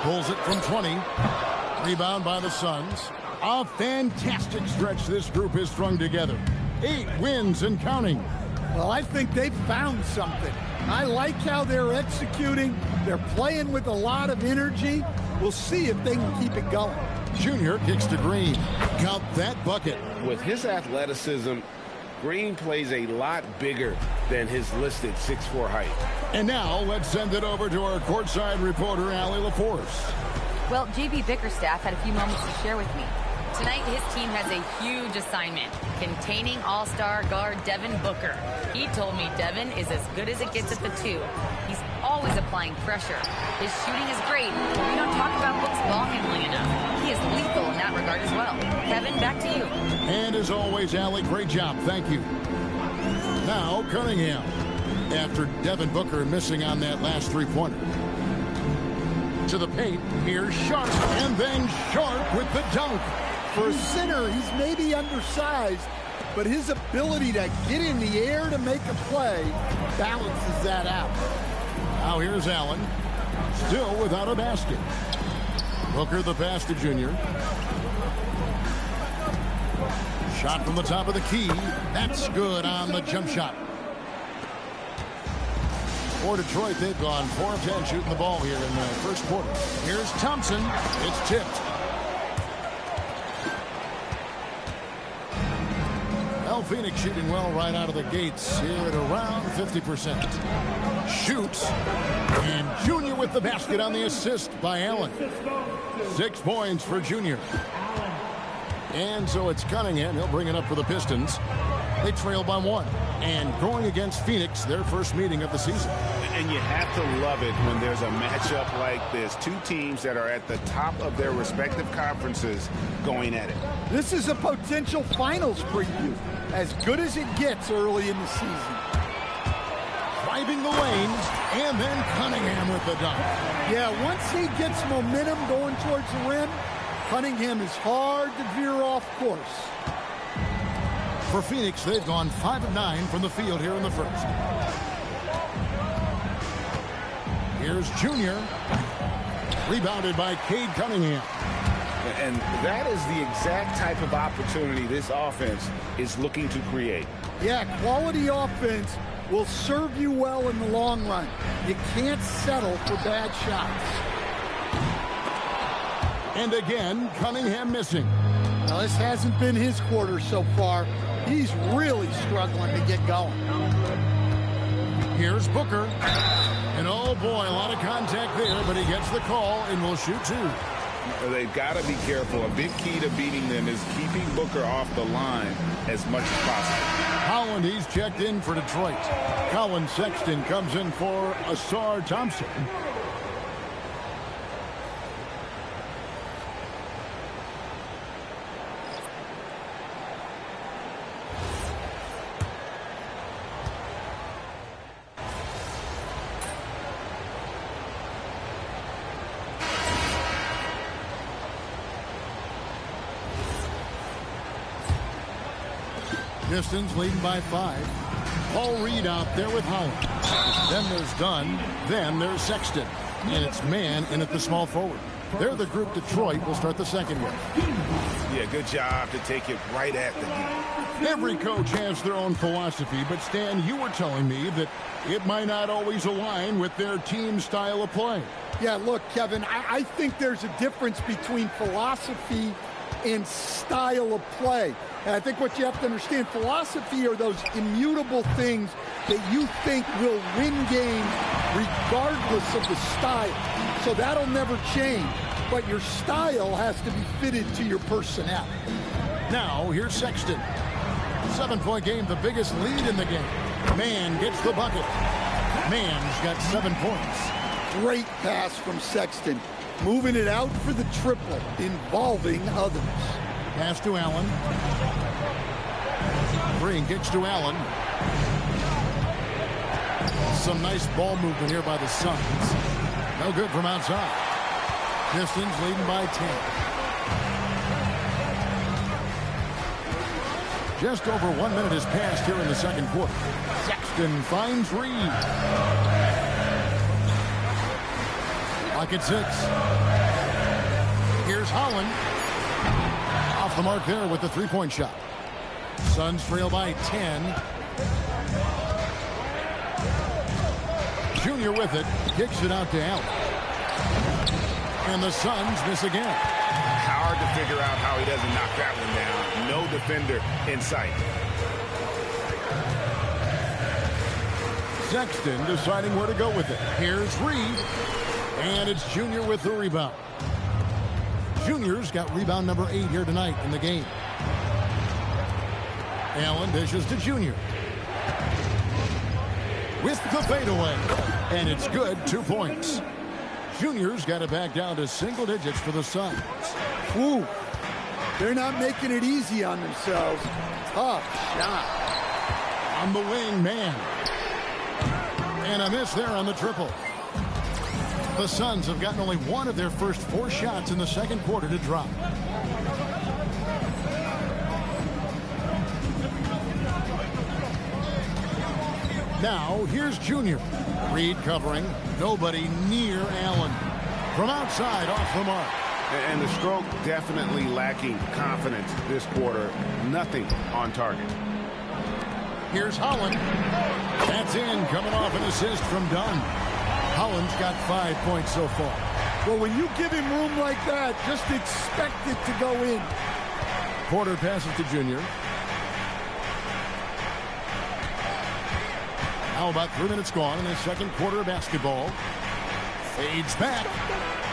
Pulls it from 20. Rebound by the Suns. A fantastic stretch this group has strung together. 8 wins and counting. Well, I think they've found something. I like how they're executing. They're playing with a lot of energy. We'll see if they can keep it going. Junior kicks to Green. Count that bucket. With his athleticism, Green plays a lot bigger than his listed 6'4" height. And now let's send it over to our courtside reporter, Allie LaForce. Well, JB Bickerstaff had a few moments to share with me. Tonight, his team has a huge assignment, containing all-star guard Devin Booker. He told me Devin is as good as it gets at the 2. He's always applying pressure. His shooting is great, but we don't talk about Book's ball handling enough. He is lethal in that regard as well. Kevin, back to you. And as always, Allie, great job. Thank you. Now, Cunningham. After Devin Booker missing on that last three-pointer. To the paint, here's Sharp, and then Sharp with the dunk. For a center, he's maybe undersized, but his ability to get in the air to make a play balances that out. Now here's Allen, still without a basket. Booker the pass to Junior. Shot from the top of the key. That's good on the jump shot. For Detroit, they've gone 4 of 10 shooting the ball here in the first quarter. Here's Thompson. It's tipped. Phoenix shooting well right out of the gates here at around 50%. Shoots. And Junior with the basket on the assist by Allen. 6 points for Junior. And so it's Cunningham. He'll bring it up for the Pistons. They trail by 1. And going against Phoenix, their first meeting of the season. And you have to love it when there's a matchup like this. 2 teams that are at the top of their respective conferences going at it. This is a potential finals preview. As good as it gets early in the season. Driving the lanes, and then Cunningham with the dunk. Yeah, once he gets momentum going towards the rim, Cunningham is hard to veer off course. For Phoenix, they've gone 5 of 9 from the field here in the first. Here's Junior. Rebounded by Cade Cunningham. And that is the exact type of opportunity this offense is looking to create. Yeah, quality offense will serve you well in the long run. You can't settle for bad shots. And again, Cunningham missing. Now, this hasn't been his quarter so far. He's really struggling to get going. Here's Booker. And oh boy, a lot of contact there, but he gets the call and will shoot 2. They've got to be careful. A big key to beating them is keeping Booker off the line as much as possible. Holland, he's checked in for Detroit. Colin Sexton comes in for Asar Thompson. Pistons leading by 5. Paul Reed out there with Holland. Then there's Dunn. Then there's Sexton. And it's man in at the small forward. They're the group Detroit will start the second with. Yeah, good job to take it right at the D. Every coach has their own philosophy, but Stan, you were telling me that it might not always align with their team style of play. Yeah, look, Kevin, I think there's a difference between philosophy and style of play. And I think what you have to understand, philosophy are those immutable things that you think will win games regardless of the style. So that'll never change. But your style has to be fitted to your personnel. Now, here's Sexton. 7-point game, the biggest lead in the game. Man gets the bucket. Man's got 7 points. Great pass from Sexton. Moving it out for the triple, involving others. Pass to Allen. Green kicks to Allen. Some nice ball movement here by the Suns. No good from outside. Pistons leading by 10. Just over 1 minute has passed here in the second quarter. Sexton finds Reed. Lock at 6. Here's Holland. Off the mark there with the three-point shot. Suns trail by 10. Junior with it. Kicks it out to Allen. And the Suns miss again. Hard to figure out how he doesn't knock that one down. No defender in sight. Sexton deciding where to go with it. Here's Reed. And it's Junior with the rebound. Junior's got rebound number 8 here tonight in the game. Allen dishes to Junior. With the fadeaway. And it's good. 2 points. Junior's got it back down to single digits for the Suns. Ooh, they're not making it easy on themselves. Tough shot. On the wing, man. And a miss there on the triple. The Suns have gotten only one of their first 4 shots in the second quarter to drop. Now, here's Junior. Reed covering. Nobody near Allen. From outside, off the mark. And the stroke definitely lacking confidence this quarter. Nothing on target. Here's Holland. That's in, coming off an assist from Dunn. Holland's got 5 points so far. Well, when you give him room like that, just expect it to go in. Porter passes to Junior. Now about 3 minutes gone in the second quarter of basketball. Fades back.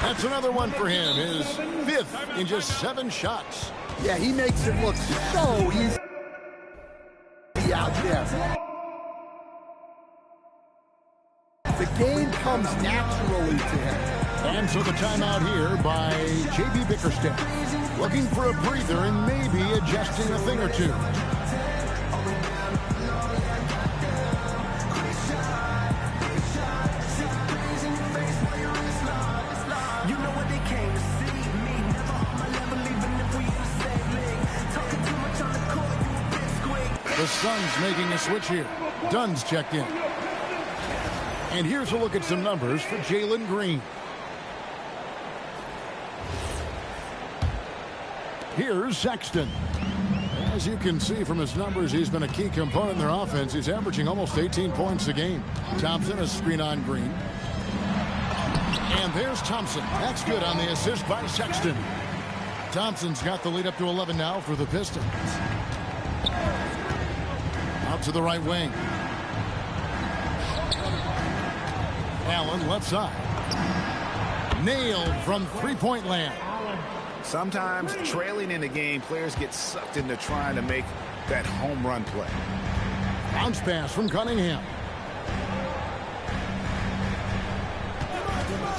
That's another one for him. His 5th in just 7 shots. Yeah, he makes it look so easy out there. The game comes naturally to him. And so the timeout here by J.B. Bickerstaff. Looking for a breather and maybe adjusting a thing or two. The Suns making a switch here. Dunn's checked in. And here's a look at some numbers for Jalen Green. Here's Sexton. As you can see from his numbers, he's been a key component in their offense. He's averaging almost 18 points a game. Thompson, a screen on Green. And there's Thompson. That's good on the assist by Sexton. Thompson's got the lead up to 11 now for the Pistons. Out to the right wing. Allen left side. Nailed from three-point land. Sometimes trailing in the game, players get sucked into trying to make that home run play. Bounce pass from Cunningham.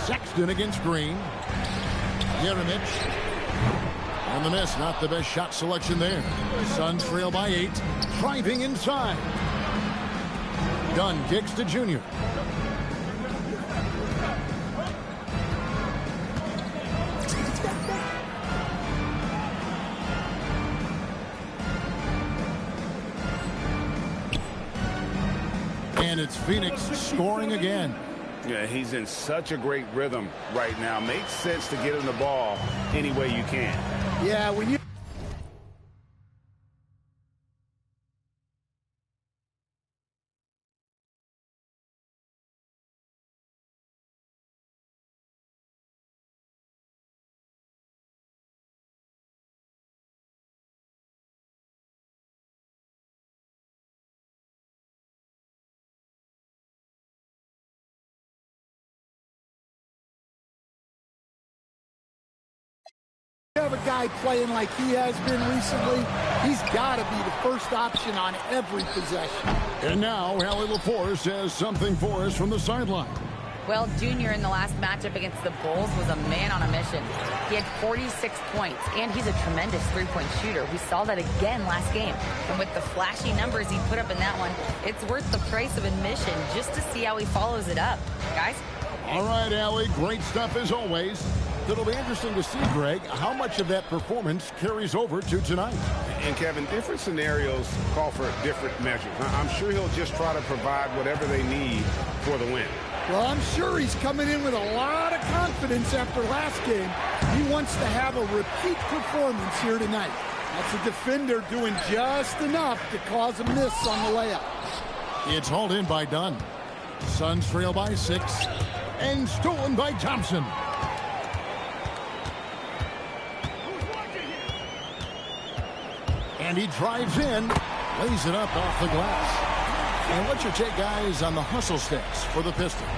Sexton against Green. Yeремich. And the miss, not the best shot selection there. Suns trail by 8. Driving inside. Dunn kicks to Junior. And it's Phoenix scoring again. Yeah, he's in such a great rhythm right now. Makes sense to get him the ball any way you can. Yeah, when you... have a guy playing like he has been recently, he's got to be the first option on every possession. And now, Allie LaForce has something for us from the sideline. Well, Junior in the last matchup against the Bulls was a man on a mission. He had 46 points, and he's a tremendous three-point shooter. We saw that again last game. And with the flashy numbers he put up in that one, it's worth the price of admission just to see how he follows it up. Guys? All right, Allie, great stuff as always. It'll be interesting to see, Greg, how much of that performance carries over to tonight. And, Kevin, different scenarios call for different measures. I'm sure he'll just try to provide whatever they need for the win. Well, I'm sure he's coming in with a lot of confidence after last game. He wants to have a repeat performance here tonight. That's a defender doing just enough to cause a miss on the layup. It's hauled in by Dunn. Suns trail by 6 and stolen by Thompson. And he drives in, lays it up off the glass. And what's your take, guys, on the hustle stats for the Pistons?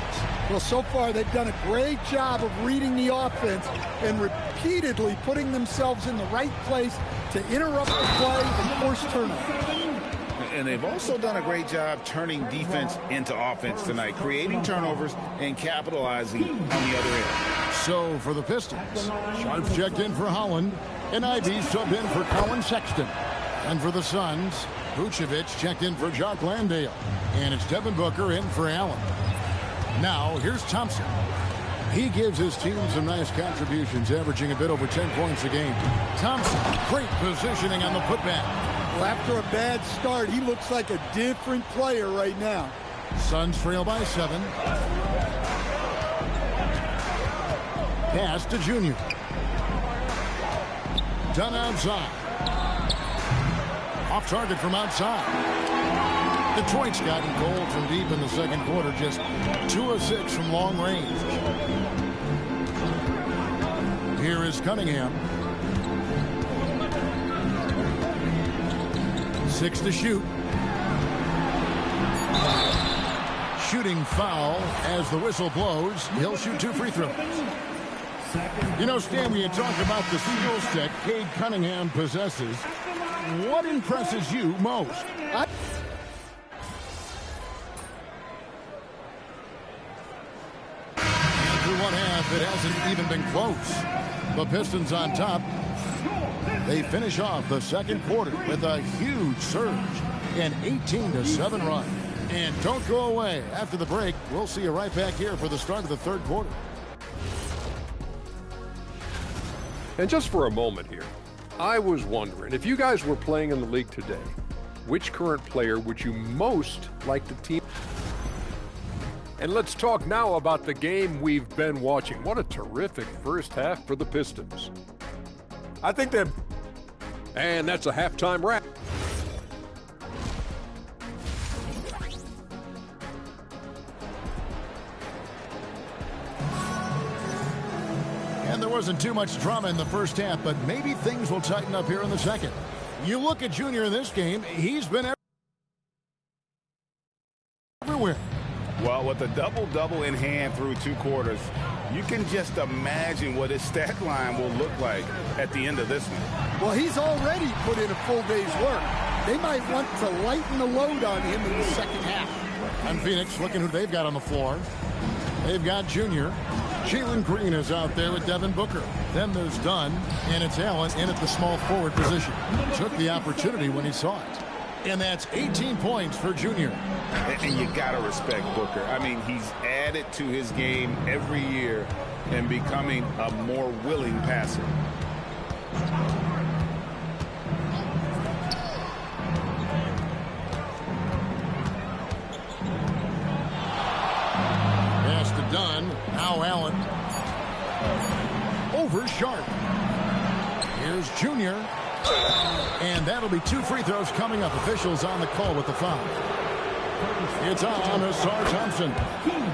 Well, so far they've done a great job of reading the offense and repeatedly putting themselves in the right place to interrupt the play and force turnovers. And they've also done a great job turning defense into offense tonight, creating turnovers and capitalizing on the other end. So for the Pistons, Sharp checked in for Holland, and Ivey subbed in for Colin Sexton. And for the Suns, Vucevic checked in for Jock Landale. And it's Devin Booker in for Allen. Now, here's Thompson. He gives his team some nice contributions, averaging a bit over 10 points a game. Thompson, great positioning on the putback. Well, after a bad start, he looks like a different player right now. Suns trail by 7. Pass to Junior. Done outside. Off target from outside. Detroit's gotten gold from deep in the second quarter, just 2 of 6 from long range. Here is Cunningham. 6 to shoot. Shooting foul as the whistle blows. He'll shoot 2 free throws. You know, Stan, when you talk about the skill set Cade Cunningham possesses, what impresses you most? And through one half, it hasn't even been close. The Pistons on top. They finish off the second quarter with a huge surge, an 18-7 run. And don't go away. After the break, we'll see you right back here for the start of the third quarter. And just for a moment here, I was wondering, if you guys were playing in the league today, which current player would you most like the team? And let's talk now about the game we've been watching. What a terrific first half for the Pistons. I think that, and that's a halftime wrap. And there wasn't too much drama in the first half, but maybe things will tighten up here in the second. You look at Junior in this game, he's been everywhere. Well, with a double-double in hand through 2 quarters, you can just imagine what his stat line will look like at the end of this one. Well, he's already put in a full day's work. They might want to lighten the load on him in the second half. And Phoenix, looking who they've got on the floor. They've got Junior. Jalen Green is out there with Devin Booker. Then there's Dunn, and it's Allen in at the small forward position. Took the opportunity when he saw it. And that's 18 points for Junior. And you got to respect Booker. I mean, he's added to his game every year and becoming a more willing passer. Pass to Dunn. Now Allen. Over Sharp. Here's Junior. And that'll be 2 free throws coming up. Officials on the call with the foul. It's on Asar Thompson.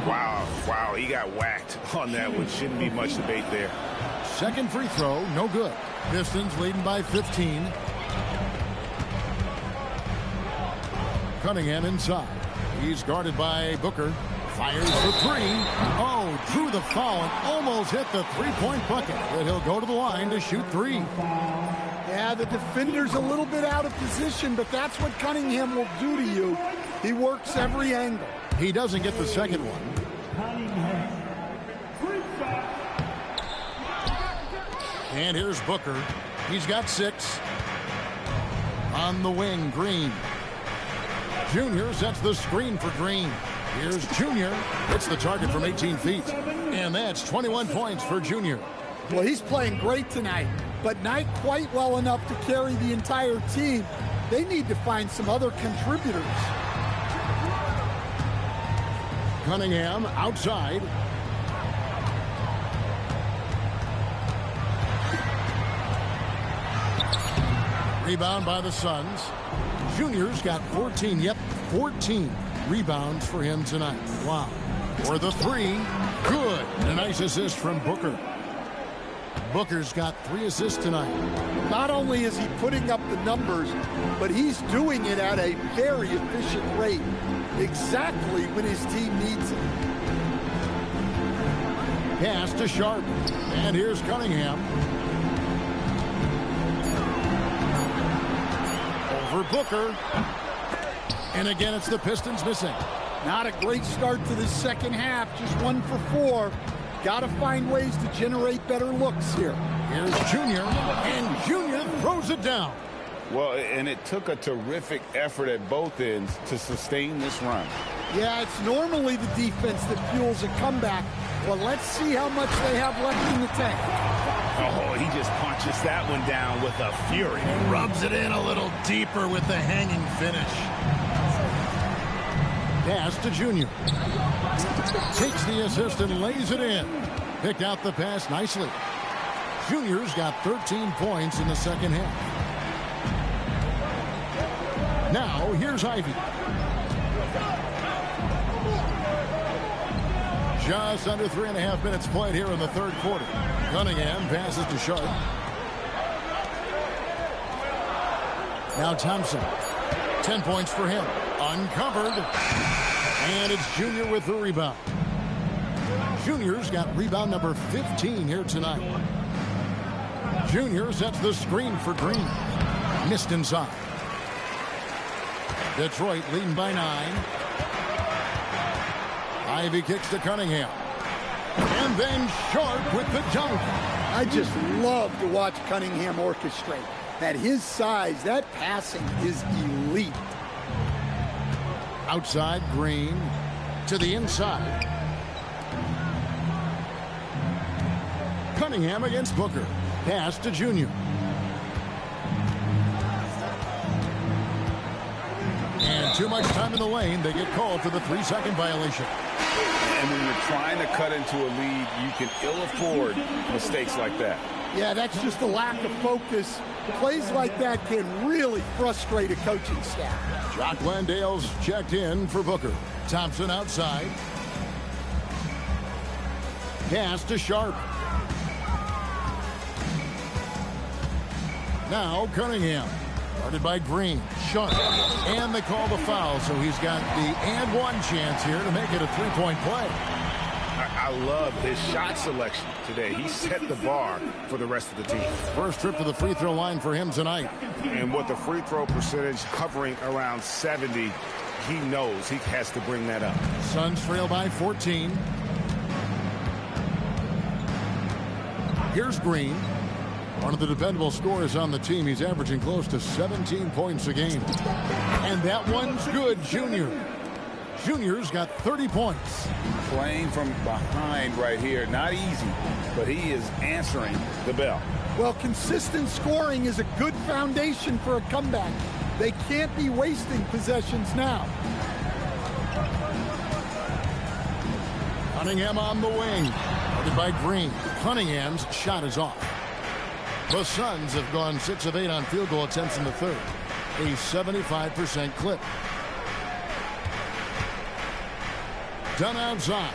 Wow, he got whacked on that one. Shouldn't be much debate there. Second free throw, no good. Pistons leading by 15. Cunningham inside. He's guarded by Booker. Fires for 3. Oh, drew the foul and almost hit the three-point bucket. But he'll go to the line to shoot 3. Yeah, the defender's a little bit out of position, but that's what Cunningham will do to you. He works every angle. He doesn't get the second one. And here's Booker. He's got 6. On the wing, Green. Junior sets the screen for Green. Here's Junior. Hits the target from 18 feet. And that's 21 points for Junior. Well, he's playing great tonight, but not quite well enough to carry the entire team. They need to find some other contributors. Cunningham outside. Rebound by the Suns. Junior's got 14. Yep, 14 rebounds for him tonight. Wow. For the three. Good. And a nice assist from Booker. Booker's got 3 assists tonight. Not only is he putting up the numbers, but he's doing it at a very efficient rate. Exactly when his team needs it. Pass to Sharp. And here's Cunningham. Over Booker. And again, it's the Pistons missing. Not a great start to the second half. Just 1 for 4. Got to find ways to generate better looks here. Here's Junior. And Junior throws it down. Well, and it took a terrific effort at both ends to sustain this run. Yeah, it's normally the defense that fuels a comeback. Well, let's see how much they have left in the tank. Oh, he just punches that one down with a fury. Rubs it in a little deeper with the hanging finish. Pass to Junior. Takes the assist and lays it in. Picked out the pass nicely. Junior's got 13 points in the second half. Now, here's Ivy. Just under 3.5 minutes played here in the third quarter. Cunningham passes to Sharp. Now Thompson. 10 points for him. Uncovered. And it's Junior with the rebound. Junior's got rebound number 15 here tonight. Junior sets the screen for Green. Missed inside. Detroit leading by 9. Ivy kicks to Cunningham. And then Sharp with the dunk. I just love to watch Cunningham orchestrate. At his size, that passing is elite. Outside, Green to the inside. Cunningham against Booker. Pass to Junior. And too much time in the lane. They get called for the 3-second violation. And when you're trying to cut into a lead, you can ill afford mistakes like that. Yeah, that's just a lack of focus. Plays like that can really frustrate a coaching staff. Jock Landale's checked in for Booker. Thompson outside. Pass to Sharp. Now Cunningham. Guarded by Green. Sharp. And they call the foul, so he's got the and one chance here to make it a 3-point play. I love his shot selection today. He set the bar for the rest of the team. First trip to the free throw line for him tonight. And with the free throw percentage hovering around 70, he knows he has to bring that up. Suns trail by 14. Here's Green. One of the dependable scorers on the team. He's averaging close to 17 points a game. And that one's good, Junior. Junior's got 30 points. Playing from behind right here. Not easy, but he is answering the bell. Well, consistent scoring is a good foundation for a comeback. They can't be wasting possessions now. Cunningham on the wing. Guarded by Green. Cunningham's shot is off. The Suns have gone 6 of 8 on field goal attempts in the third. A 75% clip. Done outside.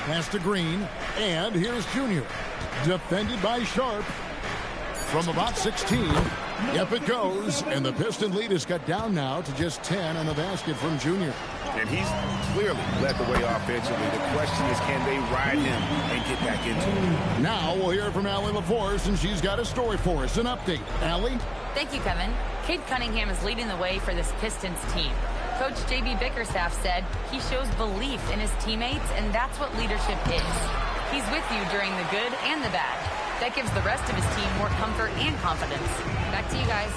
Pass to Green. And here's Junior. Defended by Sharp. From about 16. Yep, it goes. And the Piston lead is cut down now to just 10 on the basket from Junior. And he's clearly led the way offensively. The question is, can they ride him and get back into it? Now we'll hear from Allie LaForce, and she's got a story for us. An update. Allie? Thank you, Kevin. Cade Cunningham is leading the way for this Pistons team. Coach J.B. Bickerstaff said he shows belief in his teammates, and that's what leadership is. He's with you during the good and the bad. That gives the rest of his team more comfort and confidence. Back to you guys.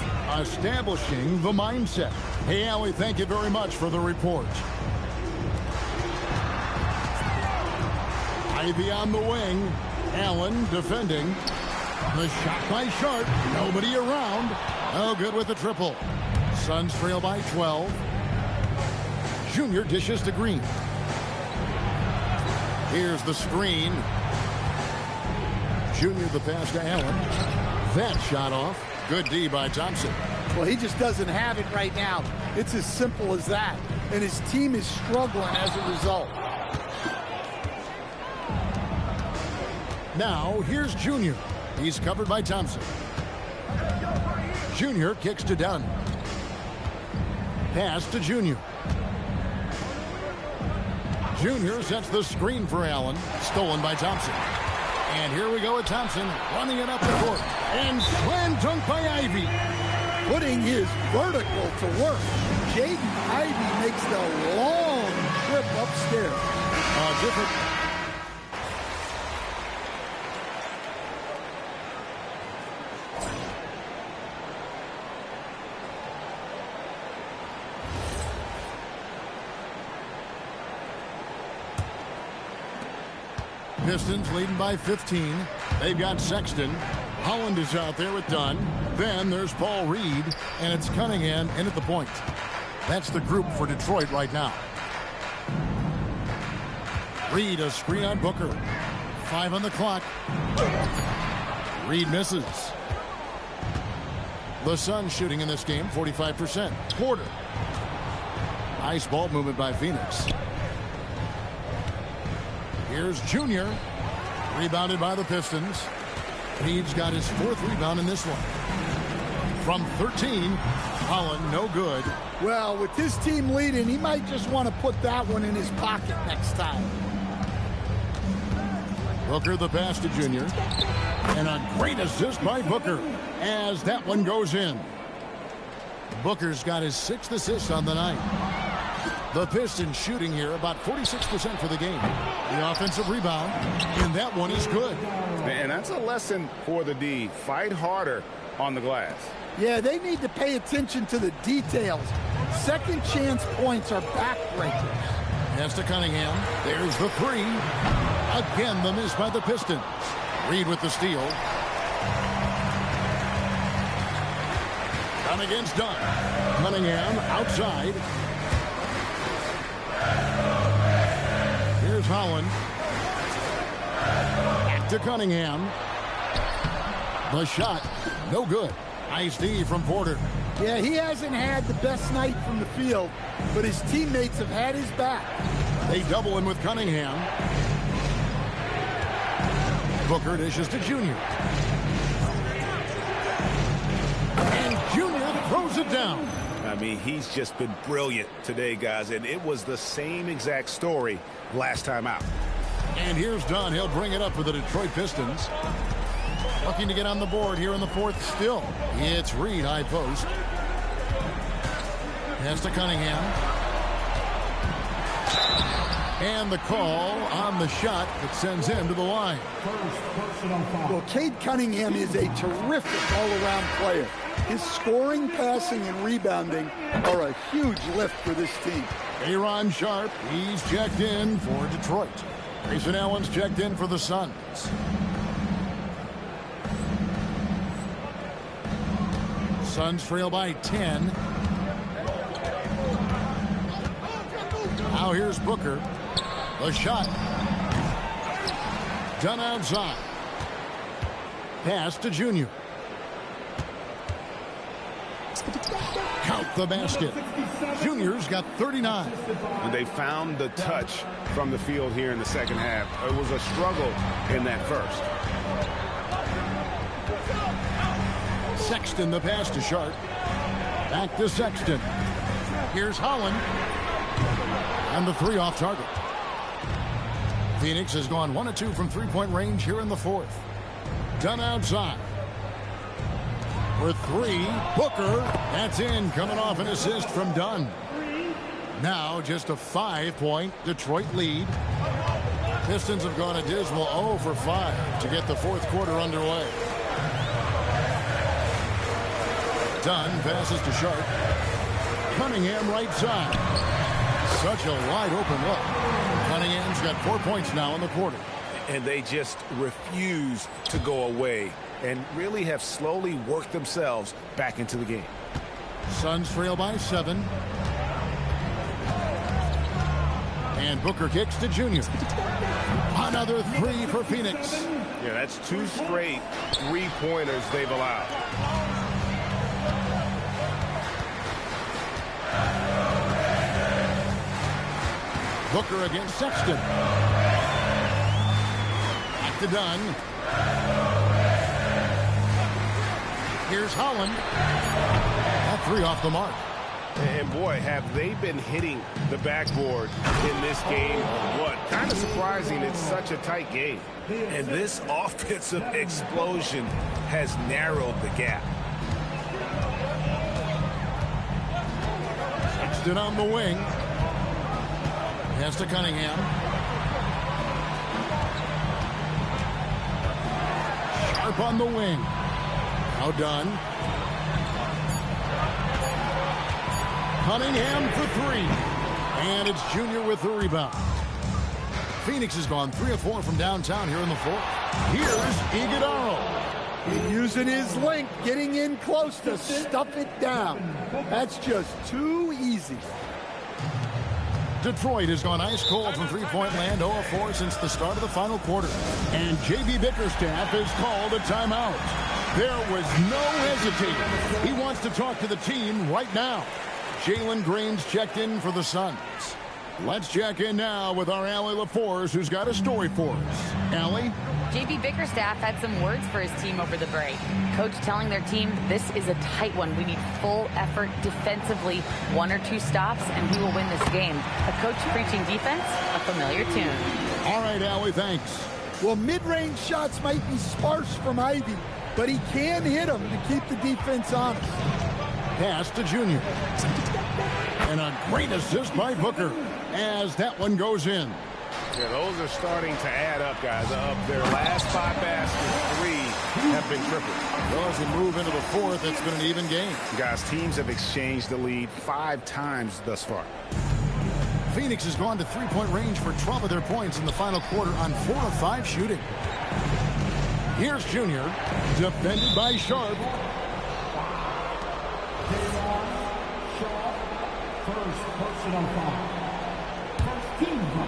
Establishing the mindset. Hey, Allie, thank you very much for the report. Ivy on the wing. Allen defending. The shot by Sharp. Nobody around. Oh, good with the triple. Suns trail by 12. Junior dishes to Green. Here's the screen. Junior the pass to Allen. That shot off. Good D by Thompson. Well, he just doesn't have it right now. It's as simple as that. And his team is struggling as a result. Now, here's Junior. He's covered by Thompson. Junior kicks to Dunn. Pass to Junior. Junior sets the screen for Allen. Stolen by Thompson. And here we go with Thompson running it up the court. And slam dunk by Ivy. Putting his vertical to work. Jaden Ivey makes the long trip upstairs. Different. Pistons leading by 15. They've got Sexton. Holland is out there with Dunn. Then there's Paul Reed, and it's Cunningham in at the point. That's the group for Detroit right now. Reed, a screen on Booker. 5 on the clock. Reed misses. The Suns shooting in this game, 45%. Porter. Nice ball movement by Phoenix. Here's Junior. Rebounded by the Pistons. Reed's got his 4th rebound in this one. From 13, Holland no good. Well, with his team leading, he might just want to put that one in his pocket next time. Booker the pass to Junior. And a great assist by Booker as that one goes in. Booker's got his 6th assist on the night. The Pistons shooting here about 46% for the game. The offensive rebound, and that one is good. And that's a lesson for the D. Fight harder on the glass. Yeah, they need to pay attention to the details. Second chance points are backbreakers. Pass to Cunningham. There's the 3. Again, the miss by the Pistons. Reed with the steal. Down against Dunn. Cunningham outside. Here's Holland. Back to Cunningham. The shot, no good. Nice D from Porter. Yeah, he hasn't had the best night from the field, but his teammates have had his back. They double him with Cunningham. Booker dishes to Junior. And Junior throws it down. I mean, he's just been brilliant today, guys, and it was the same exact story last time out. And here's Dunn. He'll bring it up for the Detroit Pistons. Looking to get on the board here in the 4th still. It's Reed, high post. Pass to Cunningham. And the call on the shot that sends him to the line. Well, Cade Cunningham is a terrific all-around player. His scoring, passing, and rebounding are a huge lift for this team. Aaron Sharp, he's checked in for Detroit. Grayson Allen's checked in for the Suns. Suns trail by 10. Now here's Booker. The shot. Done outside. Pass to Junior. Count the basket. Junior's got 39. And they found the touch from the field here in the second half. It was a struggle in that first. Sexton the pass to Sharp. Back to Sexton. Here's Holland. And the 3 off target. Phoenix has gone 1 of 2 from 3-point range here in the 4th. Done outside. For 3, Booker. That's in, coming off an assist from Dunn. Now just a 5-point Detroit lead. Pistons have gone a dismal 0 for 5 to get the 4th quarter underway. Dunn passes to Sharp. Cunningham right side. Such a wide open look. Cunningham's got 4 points now in the quarter. And they just refuse to go away and really have slowly worked themselves back into the game. Suns trail by 7. And Booker kicks to Junior. Another three for Phoenix. Yeah, that's 2 straight three-pointers they've allowed. Booker against Sexton. Back to Dunn. Here's Holland. That three off the mark. And boy, have they been hitting the backboard in this game. What? Kind of surprising. It's such a tight game. And this offensive explosion has narrowed the gap. Sexton on the wing. Pass to Cunningham. Sharp on the wing. Now done. Cunningham for three. And it's Junior with the rebound. Phoenix has gone 3 of 4 from downtown here in the fourth. Here's Iguodala. Using his length, getting in close to stuff it down. That's just too easy. Detroit has gone ice cold from three-point land, 0 of 4 since the start of the final quarter. And J.B. Bickerstaff has called a timeout. There was no hesitating. He wants to talk to the team right now. Jalen Green's checked in for the Suns. Let's check in now with our Allie LaForce, who's got a story for us. Allie? J.B. Bickerstaff had some words for his team over the break. Coach telling their team, this is a tight one. We need full effort defensively. 1 or 2 stops, and we will win this game. A coach preaching defense, a familiar tune. All right, Allie, thanks. Well, mid-range shots might be sparse from Ivy, but he can hit them to keep the defense honest. Pass to Junior. And a great assist by Booker as that one goes in. Yeah, those are starting to add up, guys. Of their last 5 baskets, 3 have been tripled. Well, as we move into the fourth, it's been an even game. Guys, teams have exchanged the lead 5 times thus far. Phoenix has gone to three-point range for 12 of their points in the final quarter on 4 of 5 shooting. Here's Junior, defended by Sharp. First personal foul. First team foul.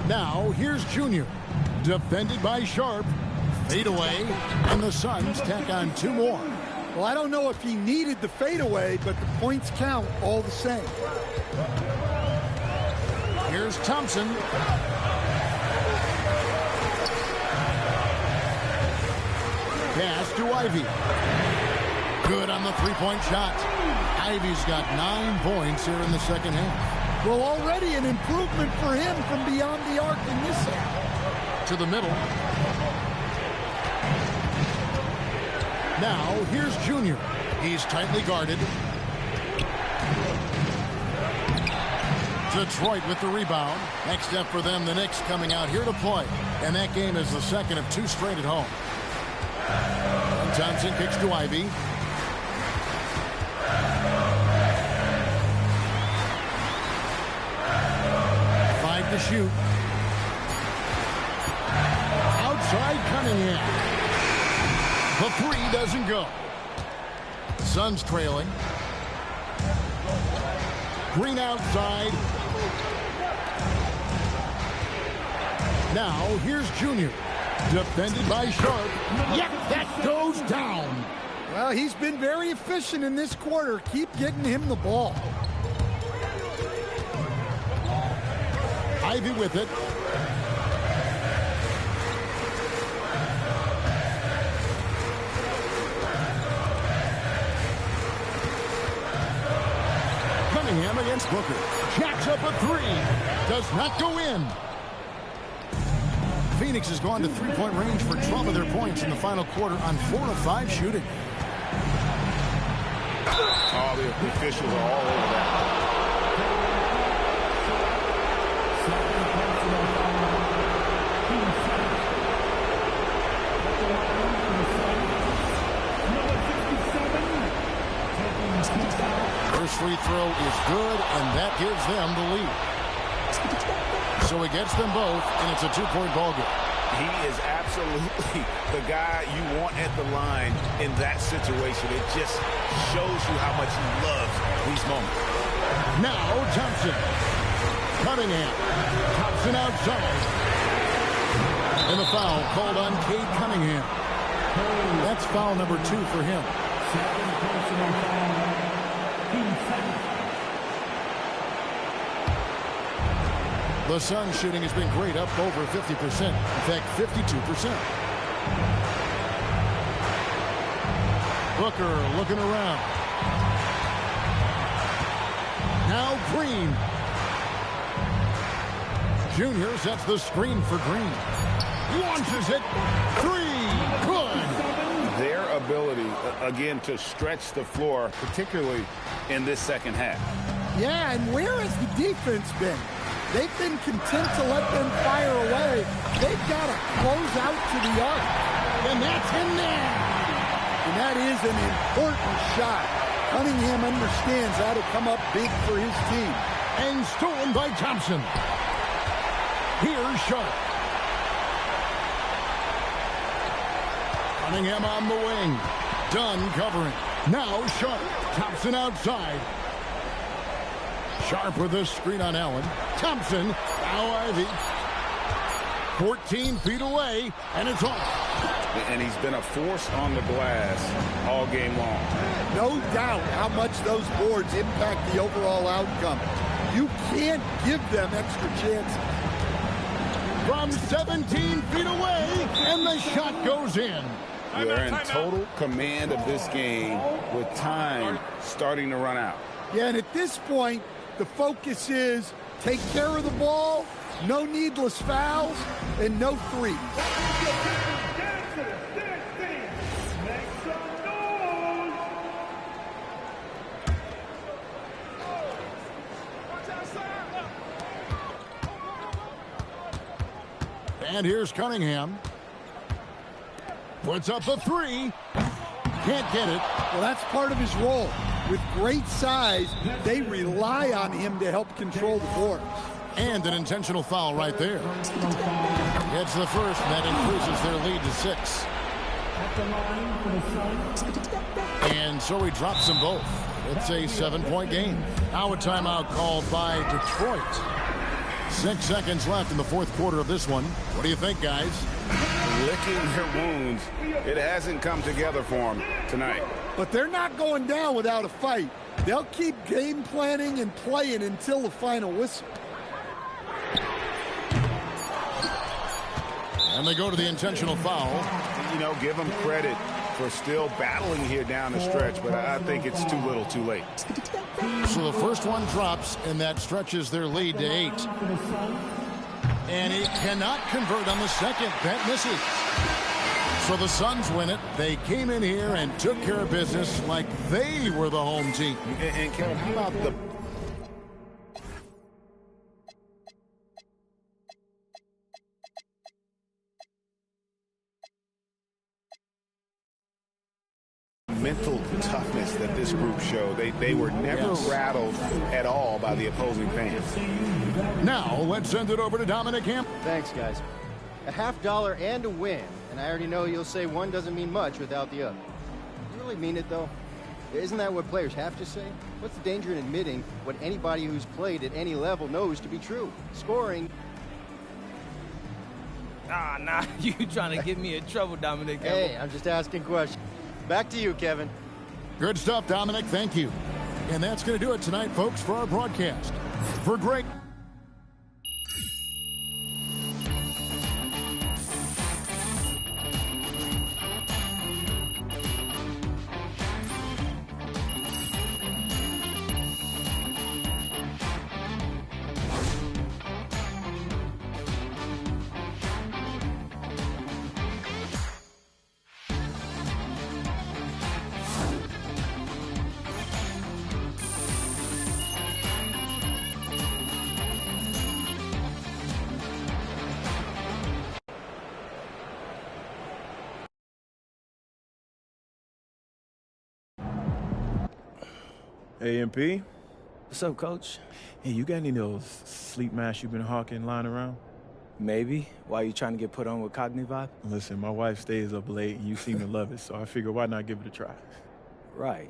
Now, here's Junior, defended by Sharp. Fadeaway, and the Suns tack on 2 more. Well, I don't know if he needed the fadeaway, but the points count all the same. Here's Thompson. Pass to Ivy. Good on the three-point shot. Ivy's got 9 points here in the second half. Well, already an improvement for him from beyond the arc in this half. To the middle. Now, here's Junior. He's tightly guarded. Detroit with the rebound. Next step for them, the Knicks coming out here to play. And that game is the second of 2 straight at home. And Thompson kicks to Ivy. To shoot. Outside Cunningham. The 3 doesn't go. Suns trailing. Green outside. Now here's Junior. Defended by Sharp. Yep, that goes down. Well, he's been very efficient in this quarter. Keep getting him the ball. Ivy with it. Cunningham against Booker. Jacks up a 3. Does not go in. Phoenix has gone to three-point range for 12 of their points in the final quarter on 4 of 5 shooting. Oh, the officials are all over that. First free throw is good, and that gives them the lead. So he gets them both, and it's a 2-point ball game. He is absolutely the guy you want at the line in that situation. It just shows you how much he loves these moments. Now Thompson. Cunningham. Thompson outside. And the foul called on Cade Cunningham. That's foul number 2 for him. Second personal foul. Team second. The Suns shooting has been great, up over 50%. In fact, 52%. Booker looking around. Now Green. Junior sets the screen for Green. Launches it. 3. Good. Their ability, again, to stretch the floor, particularly in this second half. Yeah, and where has the defense been? They've been content to let them fire away. They've got to close out to the arc. And that's in there. And that is an important shot. Cunningham understands how to come up big for his team. And stolen by Thompson. Here's Sharp. Cunningham on the wing. Dunn covering. Now Sharp. Thompson outside. Sharp with a screen on Allen. Thompson. Now Ivy. 14 feet away. And it's off. And he's been a force on the glass all game long. No doubt how much those boards impact the overall outcome. You can't give them extra chances. From 17 feet away, and the shot goes in. They're in total command of this game with time starting to run out. Yeah, and at this point, the focus is take care of the ball, no needless fouls, and no threes. And here's Cunningham. Puts up a 3. Can't get it. Well, that's part of his role. With great size, they rely on him to help control the boards. And an intentional foul right there. Gets the first, and that increases their lead to 6. At the line for the Suns. And so he drops them both. It's a 7-point game. Now a timeout called by Detroit. 6 seconds left in the fourth quarter of this one. What do you think, guys? Licking their wounds. It hasn't come together for them tonight. But they're not going down without a fight. They'll keep game planning and playing until the final whistle. And they go to the intentional foul. You know, give them credit for still battling here down the stretch, but I think it's too little too late. So the first one drops, and that stretches their lead to 8. And he cannot convert on the second. That misses. So the Suns win it. They came in here and took care of business like they were the home team. And Kevin, how about the mental toughness that this group showed? They were never rattled at all by the opposing fans. Now let's send it over to Dominic Ham. Thanks, guys. A $50 and a win, and I already know you'll say one doesn't mean much without the other. You really mean it, though? Isn't that what players have to say? What's the danger in admitting what anybody who's played at any level knows to be true? Scoring. Nah, you trying to get me in trouble, Dominic. Hey, I'm just asking questions. Back to you, Kevin. Good stuff, Dominic. Thank you. And that's going to do it tonight, folks, for our broadcast. For Greg. AMP? What's up, Coach? Hey, you got any of those sleep masks you've been hawking lying around? Maybe. Why you trying to get put on with Cognitive Vibe? Listen, my wife stays up late, and you seem to love it, so I figure why not give it a try? Right.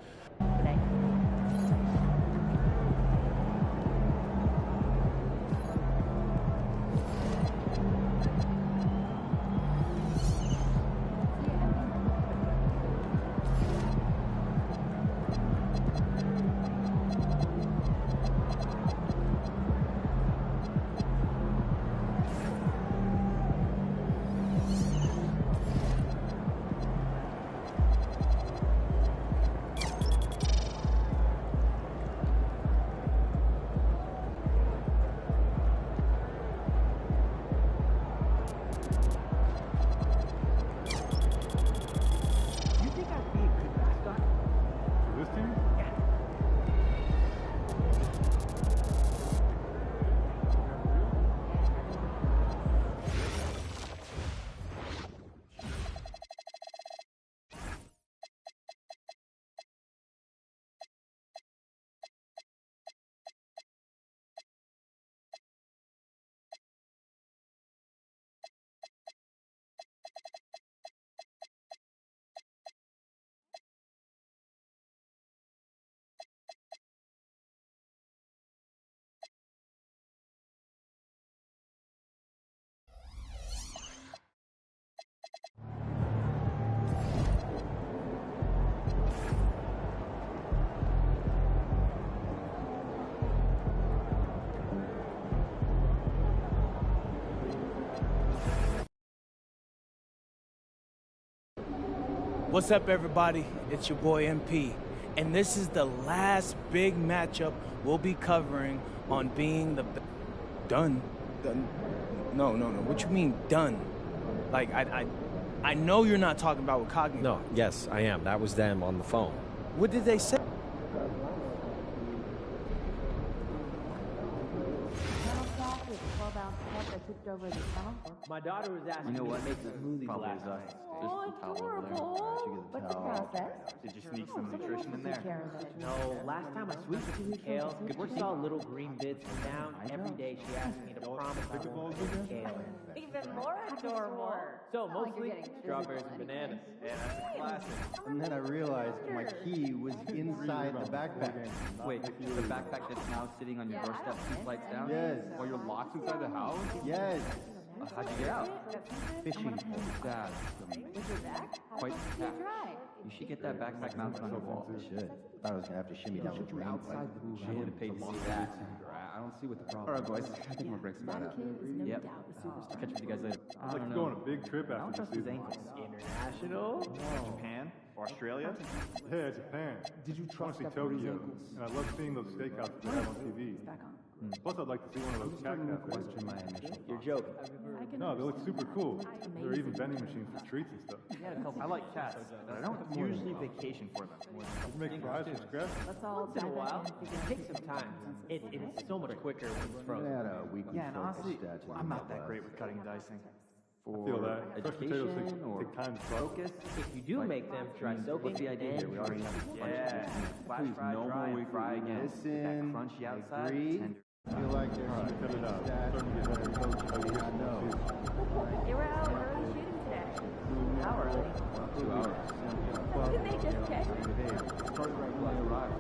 What's up, everybody? It's your boy MP, and this is the last big matchup we'll be covering on Being the Done. No. What you mean done? Like I know you're not talking about with Cognitive. No, yes, I am. That was them on the phone. What did they say? My daughter was asking me to make smoothies last night. Oh, adorable. What's the process? Did you sneak some nutrition in there? No, last time I sweet potato kale, she saw little green bits, and now every day she asks me to promise I won't eat kale. Even more adorable. So mostly strawberries and bananas. Yeah, that's a classic. And then I realized my key was inside the backpack. Wait, the backpack that's now sitting on your doorstep 2 flights down? Yes. While you're locked inside the house? Yes. How'd you get out? Fishing. Sad. Quite sad. You should get that backpack mounted on the wall. I should. I was gonna have to shimmy down the drain. Outside the booth. I would have paid to see that. I don't see what the problem is. All right, boys. I think we're breaking that out. Yep. I'll catch up with you guys later. I'd like to go on a big trip after this season. International? Japan? Australia? Yeah, Japan. Did you trust I want to see Tokyo, and I love seeing those steakhouses they have on TV. Plus, I'd like to see one of those cat cafes. You're joking. No, they look super cool. There are even vending machines for treats and stuff. I like cats, but I don't usually vacation for them. You make fries from scratch? Once in a while. It takes some time. It's so much quicker when it's frozen. Yeah, and honestly, I'm not that great with cutting and dicing. I feel that. Fresh potatoes take time to focus. If you do make them, try soaking. What's the idea here? We already have flash fry, no dry, more fry again. Listen, that crunchy outside. I feel like there's Cut it out. I know. They were out early shooting today. How early? 2 hours. Did they just check? Started right when I arrived.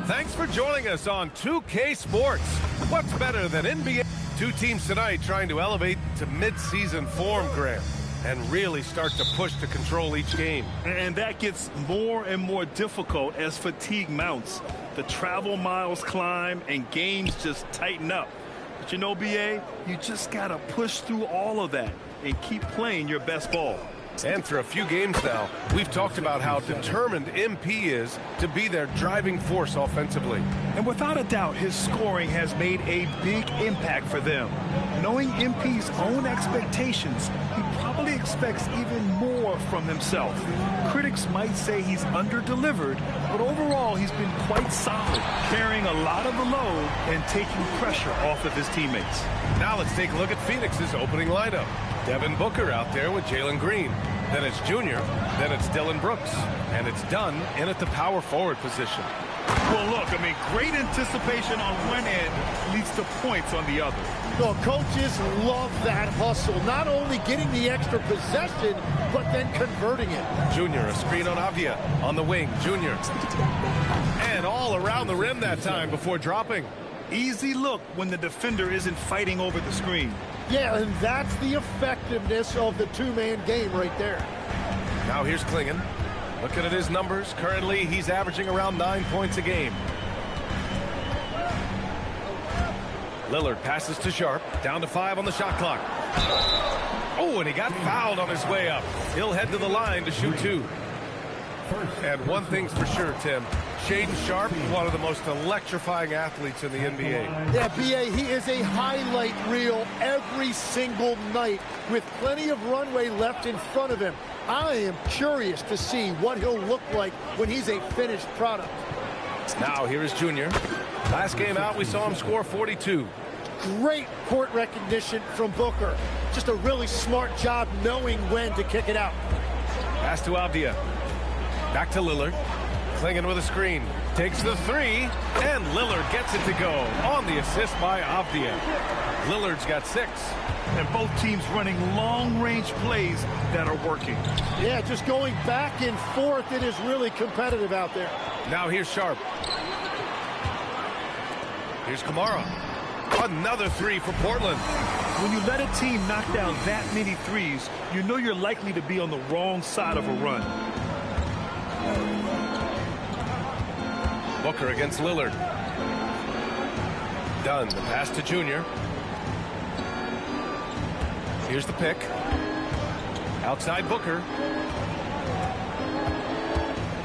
Thanks for joining us on 2K Sports. What's better than NBA? Two teams tonight trying to elevate to mid-season form, Graham, and really start to push to control each game. And that gets more and more difficult as fatigue mounts. The travel miles climb and games just tighten up. But you know, BA, you just got to push through all of that and keep playing your best ball. And for a few games now, we've talked about how determined MP is to be their driving force offensively. And without a doubt, his scoring has made a big impact for them. Knowing MP's own expectations, he probably expects even more from himself. Critics might say he's under-delivered, but overall he's been quite solid, carrying a lot of the load and taking pressure off of his teammates. Now let's take a look at Phoenix's opening lineup. Devin Booker out there with Jalen Green. Then it's Junior. Then it's Dylan Brooks. And it's Dunn in at the power forward position. Well, look, I mean, great anticipation on one end leads to points on the other. Well, coaches love that hustle. Not only getting the extra possession, but then converting it. Junior, a screen on Avdia. On the wing, Junior. And all around the rim that time before dropping. Easy look when the defender isn't fighting over the screen. Yeah, and that's the effectiveness of the two-man game right there. Now here's Klingon. Looking at his numbers, currently he's averaging around 9 points a game. Lillard passes to Sharp, down to 5 on the shot clock. Oh, and he got fouled on his way up. He'll head to the line to shoot 2. And one thing's for sure, Tim. Shaedon Sharp, one of the most electrifying athletes in the NBA. Yeah, B.A., he is a highlight reel every single night with plenty of runway left in front of him. I am curious to see what he'll look like when he's a finished product. Now here is Junior. Last game out, we saw him score 42. Great court recognition from Booker. Just a really smart job knowing when to kick it out. Pass to Avdia. Back to Lillard. Klingon with a screen. Takes the three, and Lillard gets it to go on the assist by Avdia. Lillard's got 6. And both teams running long-range plays that are working. Yeah, just going back and forth. It is really competitive out there. Now here's Sharp. Here's Kamara. Another 3 for Portland. When you let a team knock down that many threes, you know you're likely to be on the wrong side of a run. Booker against Lillard. Dunn, the pass to Junior. Here's the pick. Outside Booker.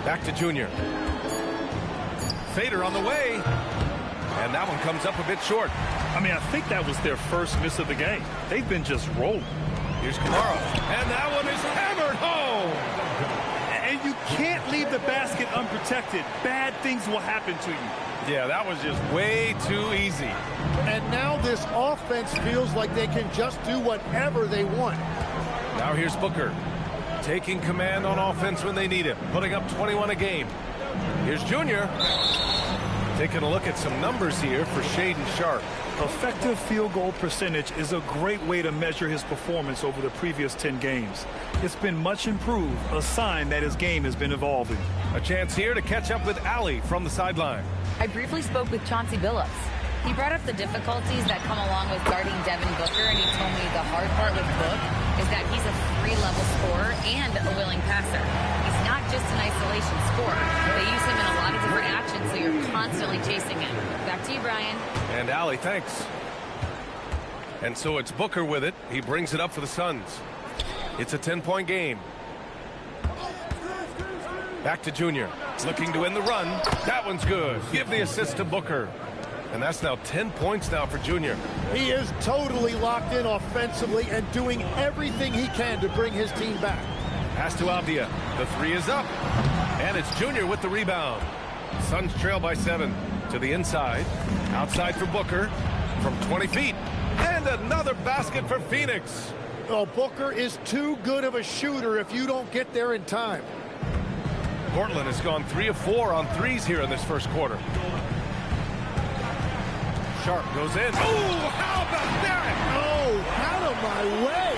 Back to Junior. Fader on the way. And that one comes up a bit short. I mean, I think that was their first miss of the game. They've been just rolling. Here's Kamara. And that one is hammered home. And you can't leave the basket unprotected. Bad things will happen to you. Yeah, that was just way too easy. And now this offense feels like they can just do whatever they want. Now here's Booker. Taking command on offense when they need it. Putting up 21 a game. Here's Junior. Taking a look at some numbers here for Shaedon Sharp. Effective field goal percentage is a great way to measure his performance over the previous 10 games. It's been much improved, a sign that his game has been evolving. A chance here to catch up with Allie from the sideline. I briefly spoke with Chauncey Billups. He brought up the difficulties that come along with guarding Devin Booker, and he told me the hard part with Book is that he's a 3-level scorer and a willing passer. He's not just an isolation scorer. They use him in a lot of different actions, so you're constantly chasing him. Back to you, Brian. And Allie, thanks. And so it's Booker with it. He brings it up for the Suns. It's a 10-point game. Back to Junior. Looking to win the run. That one's good. Give the assist to Booker. And that's now 10 points now for Junior. He is totally locked in offensively and doing everything he can to bring his team back. Pass to Avdia. The 3 is up. And it's Junior with the rebound. Suns trail by 7. To the inside. Outside for Booker. From 20 feet. And another basket for Phoenix. Oh, Booker is too good of a shooter if you don't get there in time. Portland has gone 3 of 4 on threes here in this first quarter. Sharp goes in. Oh, how about that? Oh, out of my way.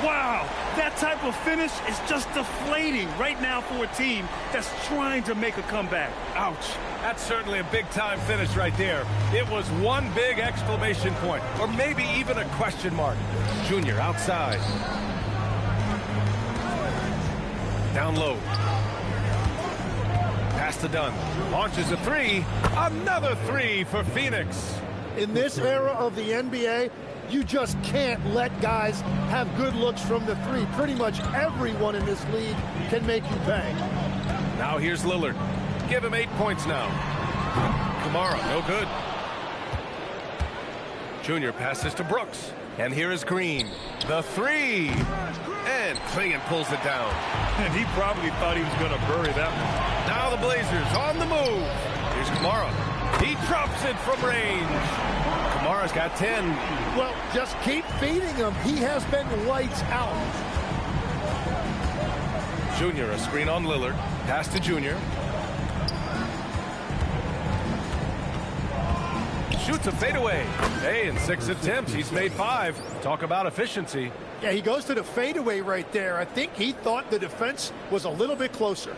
Wow, that type of finish is just deflating right now for a team that's trying to make a comeback. Ouch. That's certainly a big-time finish right there. It was one big exclamation point, or maybe even a question mark. Junior outside. Down low. Pass to Dunn. Launches a 3. Another 3 for Phoenix. In this era of the NBA, you just can't let guys have good looks from the 3. Pretty much everyone in this league can make you pay. Now here's Lillard. Give him 8 points now. Kamara, no good. Junior passes to Brooks. And here is Green. The 3. And Klingon pulls it down. And he probably thought he was going to bury that one. Now the Blazers on the move. Here's Kamara. He drops it from range. Kamara's got 10. Well, just keep feeding him. He has been lights out. Junior, a screen on Lillard. Pass to Junior. Shoots a fadeaway. Hey, in 6 attempts, he's made 5. Talk about efficiency. Yeah, he goes to the fadeaway right there. I think he thought the defense was a little bit closer.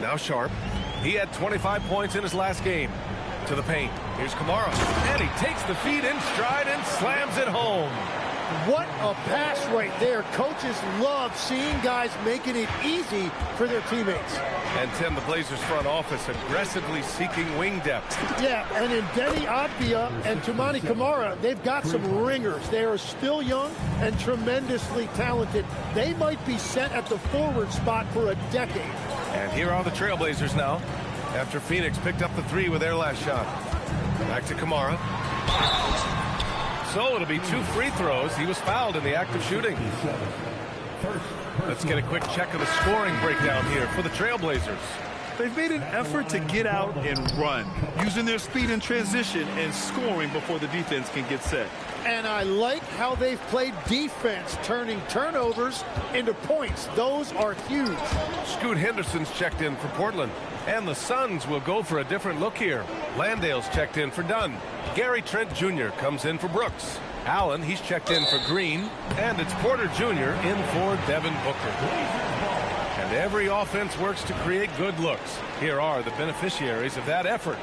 Now Sharp. He had 25 points in his last game. To the paint. Here's Kamara. And he takes the feed in stride and slams it home. What a pass right there. Coaches love seeing guys making it easy for their teammates. And Tim, the Blazers front office aggressively seeking wing depth. Yeah, and in Deni Avdia and Toumani Camara, they've got some ringers. They are still young and tremendously talented. They might be set at the forward spot for a decade. And here are the Trailblazers now, after Phoenix picked up the 3 with their last shot. Back to Kamara. So it'll be 2 free throws. He was fouled in the act of shooting. Let's get a quick check of the scoring breakdown here for the Trailblazers. They've made an effort to get out and run, using their speed in transition and scoring before the defense can get set. And I like how they've played defense, turning turnovers into points. Those are huge. Scoot Henderson's checked in for Portland. And the Suns will go for a different look here. Landale's checked in for Dunn. Gary Trent Jr. comes in for Brooks. Allen, he's checked in for Green. And it's Porter Jr. in for Devin Booker. And every offense works to create good looks. Here are the beneficiaries of that effort.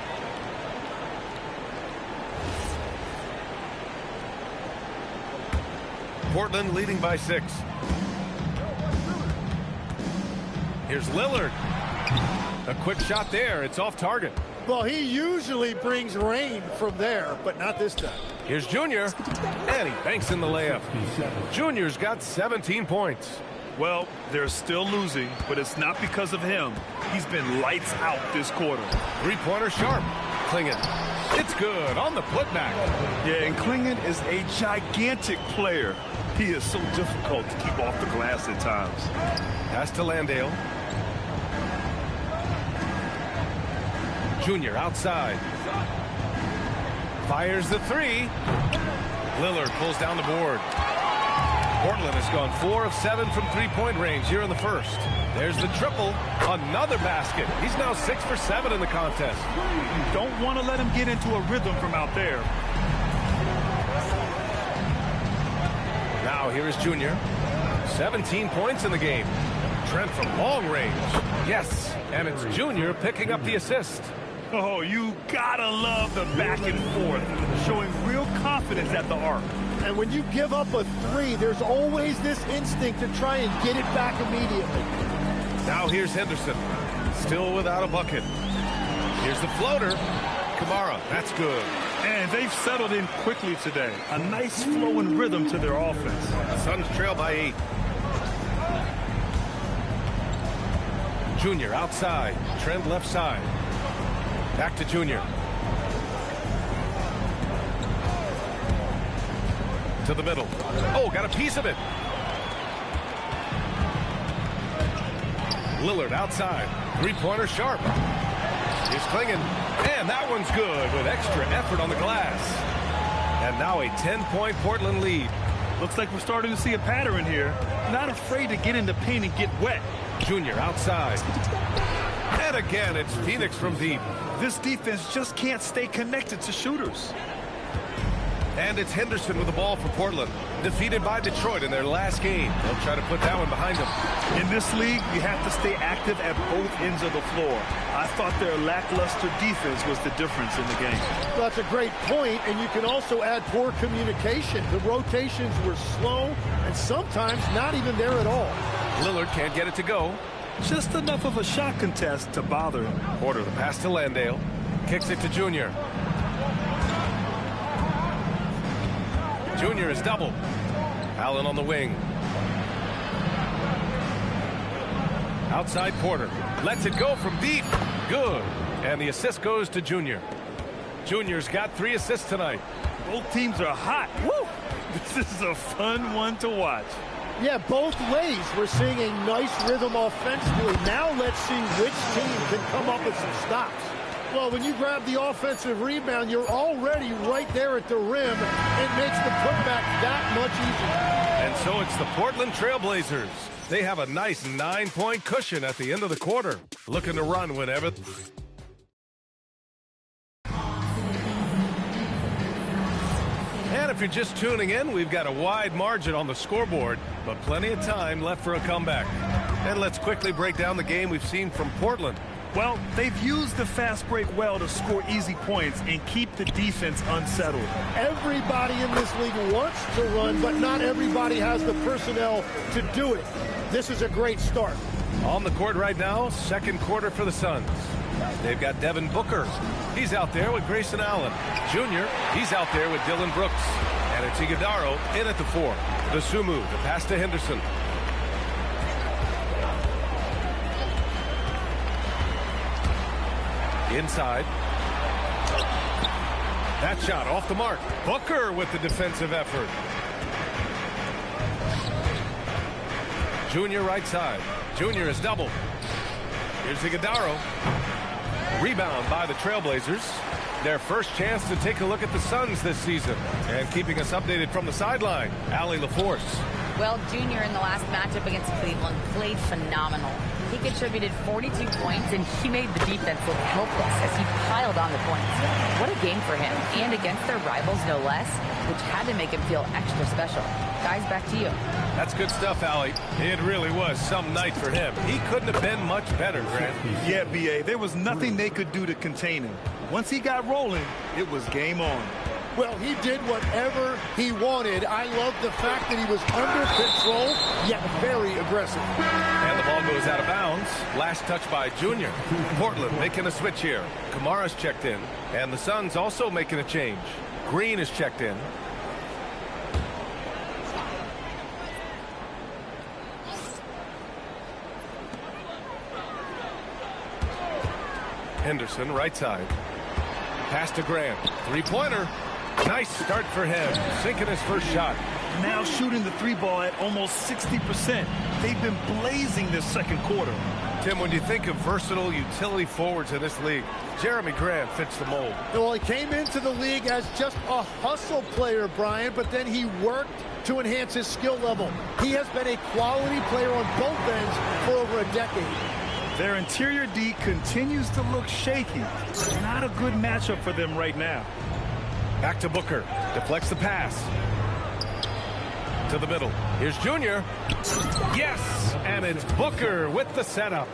Portland leading by 6. Here's Lillard. A quick shot there. It's off target. Well, he usually brings rain from there, but not this time. Here's Junior. And he banks in the layup. Junior's got 17 points. Well, they're still losing, but it's not because of him. He's been lights out this quarter. Three-pointer sharp. Klingon. It's good on the putback. Yeah, and Klingon is a gigantic player. He is so difficult to keep off the glass at times. Pass to Landale. Junior outside. Fires the three. Lillard pulls down the board. Portland has gone 4 of 7 from three-point range here in the first. There's the triple. Another basket. He's now 6 for 7 in the contest. You don't want to let him get into a rhythm from out there. Now here is Junior. 17 points in the game. Trent from long range. Yes, and it's Junior picking up the assist. Oh, you gotta love the back and forth, showing real confidence at the arc. And when you give up a three, there's always this instinct to try and get it back immediately. Now here's Henderson, still without a bucket. Here's the floater. Kamara, that's good. And they've settled in quickly today. A nice flow and rhythm to their offense. The Suns trail by 8. Junior outside. Trent left side. Back to Junior. To the middle. Oh, got a piece of it. Lillard outside. Three-pointer sharp. Here's Klingon. And that one's good with extra effort on the glass. And now a 10-point Portland lead. Looks like we're starting to see a pattern here. Not afraid to get in the paint and get wet. Junior outside. And again, it's Phoenix from deep. This defense just can't stay connected to shooters. And it's Henderson with the ball for Portland. Defeated by Detroit in their last game. They'll try to put that one behind them. In this league, you have to stay active at both ends of the floor. I thought their lackluster defense was the difference in the game. Well, that's a great point, and you can also add poor communication. The rotations were slow and sometimes not even there at all. Lillard can't get it to go. Just enough of a shot contest to bother him. Porter, the pass to Landale. Kicks it to Junior. Junior is doubled. Allen on the wing. Outside Porter. Lets it go from deep. Good. And the assist goes to Junior. Junior's got 3 assists tonight. Both teams are hot. Woo! This is a fun one to watch. Yeah, both ways. We're seeing a nice rhythm offensively. Now let's see which team can come up with some stops. Well, when you grab the offensive rebound, you're already right there at the rim. It makes the putback that much easier. And so it's the Portland Trailblazers. They have a nice 9-point cushion at the end of the quarter. Looking to run whenever. And if you're just tuning in, we've got a wide margin on the scoreboard, but plenty of time left for a comeback. And let's quickly break down the game we've seen from Portland. Well, they've used the fast break well to score easy points and keep the defense unsettled. Everybody in this league wants to run, but not everybody has the personnel to do it. This is a great start. On the court right now, second quarter for the Suns. They've got Devin Booker. He's out there with Grayson Allen. Junior, he's out there with Dillon Brooks. And it's Iguodaro in at the 4. The Sumu, the pass to Henderson. Inside. That shot off the mark. Booker with the defensive effort. Junior right side. Junior is doubled. Here's Iguodaro. Rebound by the Trailblazers. Their first chance to take a look at the Suns this season. And keeping us updated from the sideline, Allie LaForce. Well, Junior in the last matchup against Cleveland played phenomenal. He contributed 42 points, and he made the defense look helpless as he piled on the points. What a game for him, and against their rivals, no less, which had to make him feel extra special. Guys, back to you. That's good stuff, Allie. It really was some night for him. He couldn't have been much better, Grant. Yeah, B.A., there was nothing they could do to contain him. Once he got rolling, it was game on. Well, he did whatever he wanted. I love the fact that he was under control, yet very aggressive. And the ball goes out of bounds. Last touch by Junior. Portland making a switch here. Kamara's checked in, and the Suns also making a change. Green is checked in. Henderson, right side. Pass to Grant. Three-pointer. Nice start for him. Sinking his first shot. Now shooting the three ball at almost 60%. They've been blazing this second quarter. Tim, when you think of versatile utility forwards in this league, Jeremy Grant fits the mold. Well, he came into the league as just a hustle player, Brian, but then he worked to enhance his skill level. He has been a quality player on both ends for over a decade. Their interior D continues to look shaky. Not a good matchup for them right now. Back to Booker. Deflects the pass. To the middle. Here's Junior. Yes! And it's Booker with the setup.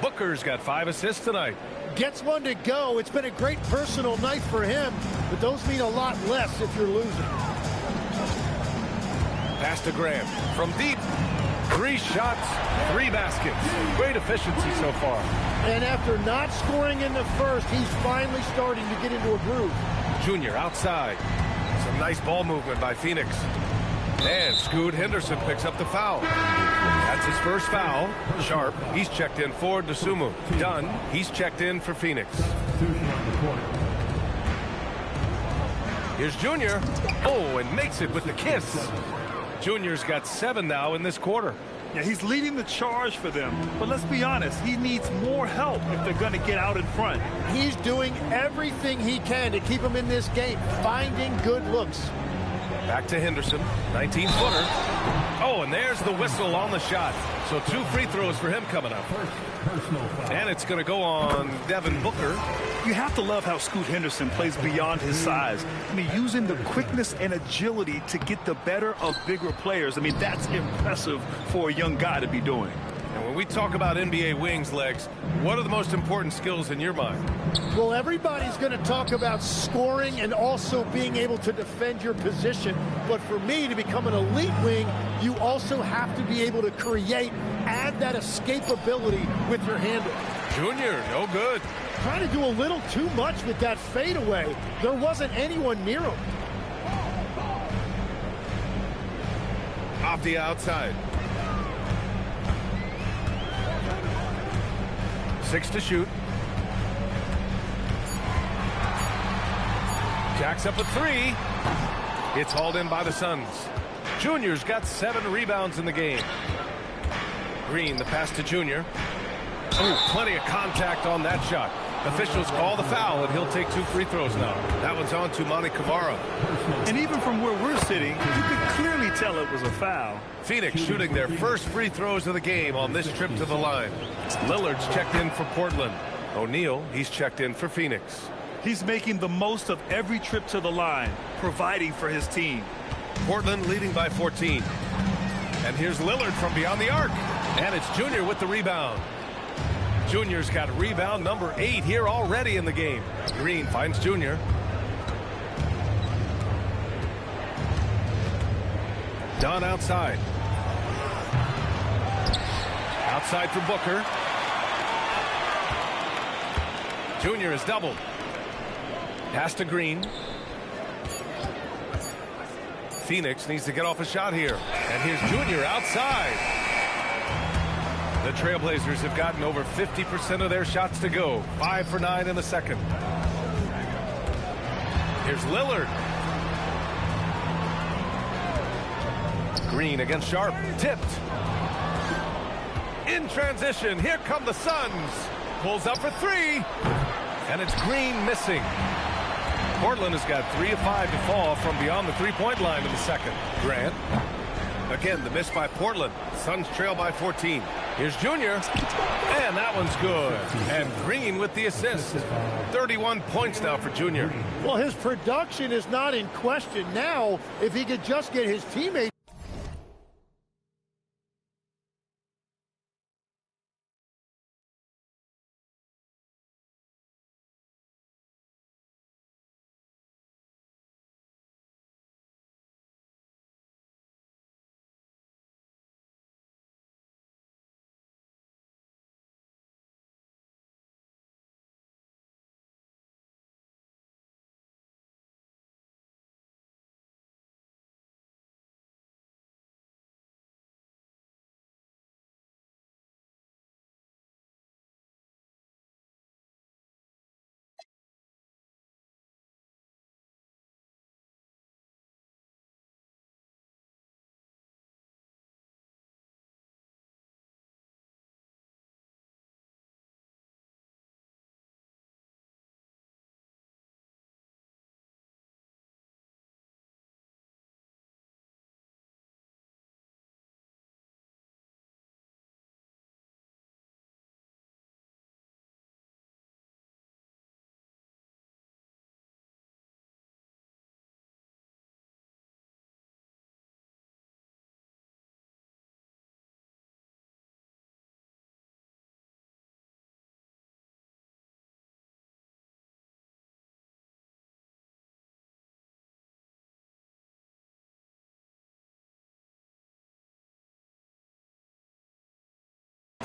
Booker's got 5 assists tonight. Gets one to go. It's been a great personal night for him, but those mean a lot less if you're losing. Pass to Grant. From deep. 3 shots, 3 baskets. Great efficiency so far. And after not scoring in the first, he's finally starting to get into a groove. Junior outside. Some nice ball movement by Phoenix. And Scoot Henderson picks up the foul. That's his first foul. Sharp, he's checked in for Dosunmu. Dunn, he's checked in for Phoenix. Here's Junior. Oh, and makes it with the kiss. Junior's got 7 now in this quarter. Yeah, he's leading the charge for them. But let's be honest, he needs more help if they're going to get out in front. He's doing everything he can to keep him in this game, finding good looks. Back to Henderson, 19-footer. Oh, and there's the whistle on the shot. So 2 free throws for him coming up. And it's going to go on Devin Booker. You have to love how Scoot Henderson plays beyond his size. I mean, using the quickness and agility to get the better of bigger players. I mean, that's impressive for a young guy to be doing. And when we talk about NBA wings, Legs, what are the most important skills in your mind? Well, everybody's going to talk about scoring and also being able to defend your position. But for me, to become an elite wing, you also have to be able to create, add that escapability with your handle. Junior, no good. Trying to do a little too much with that fadeaway. There wasn't anyone near him. Off the outside. 6 to shoot. Jacks up a 3. It's hauled in by the Suns. Junior's got 7 rebounds in the game. Green, the pass to Junior. Oh, plenty of contact on that shot. Officials call the foul, and he'll take 2 free throws now. That one's on to Monty Kamara. And even from where we're sitting, you could clearly tell it was a foul. Phoenix shooting their first free throws of the game on this trip to the line. Lillard's checked in for Portland. O'Neal, he's checked in for Phoenix. He's making the most of every trip to the line, providing for his team. Portland leading by 14. And here's Lillard from beyond the arc. And it's Junior with the rebound. Junior's got rebound number 8 here already in the game. Green finds Junior. Dunn outside. Outside for Booker. Junior is doubled. Pass to Green. Phoenix needs to get off a shot here. And here's Junior outside. The Trailblazers have gotten over 50% of their shots to go. 5 for 9 in the second. Here's Lillard. Green against Sharp. Tipped. In transition, here come the Suns. Pulls up for three, and it's Green missing. Portland has got 3 of 5 to fall from beyond the three-point line in the second. Grant. Again, the miss by Portland. Suns trail by 14. Here's Junior, and that one's good. And Green with the assist. 31 points now for Junior. Well, his production is not in question now. If he could just get his teammates.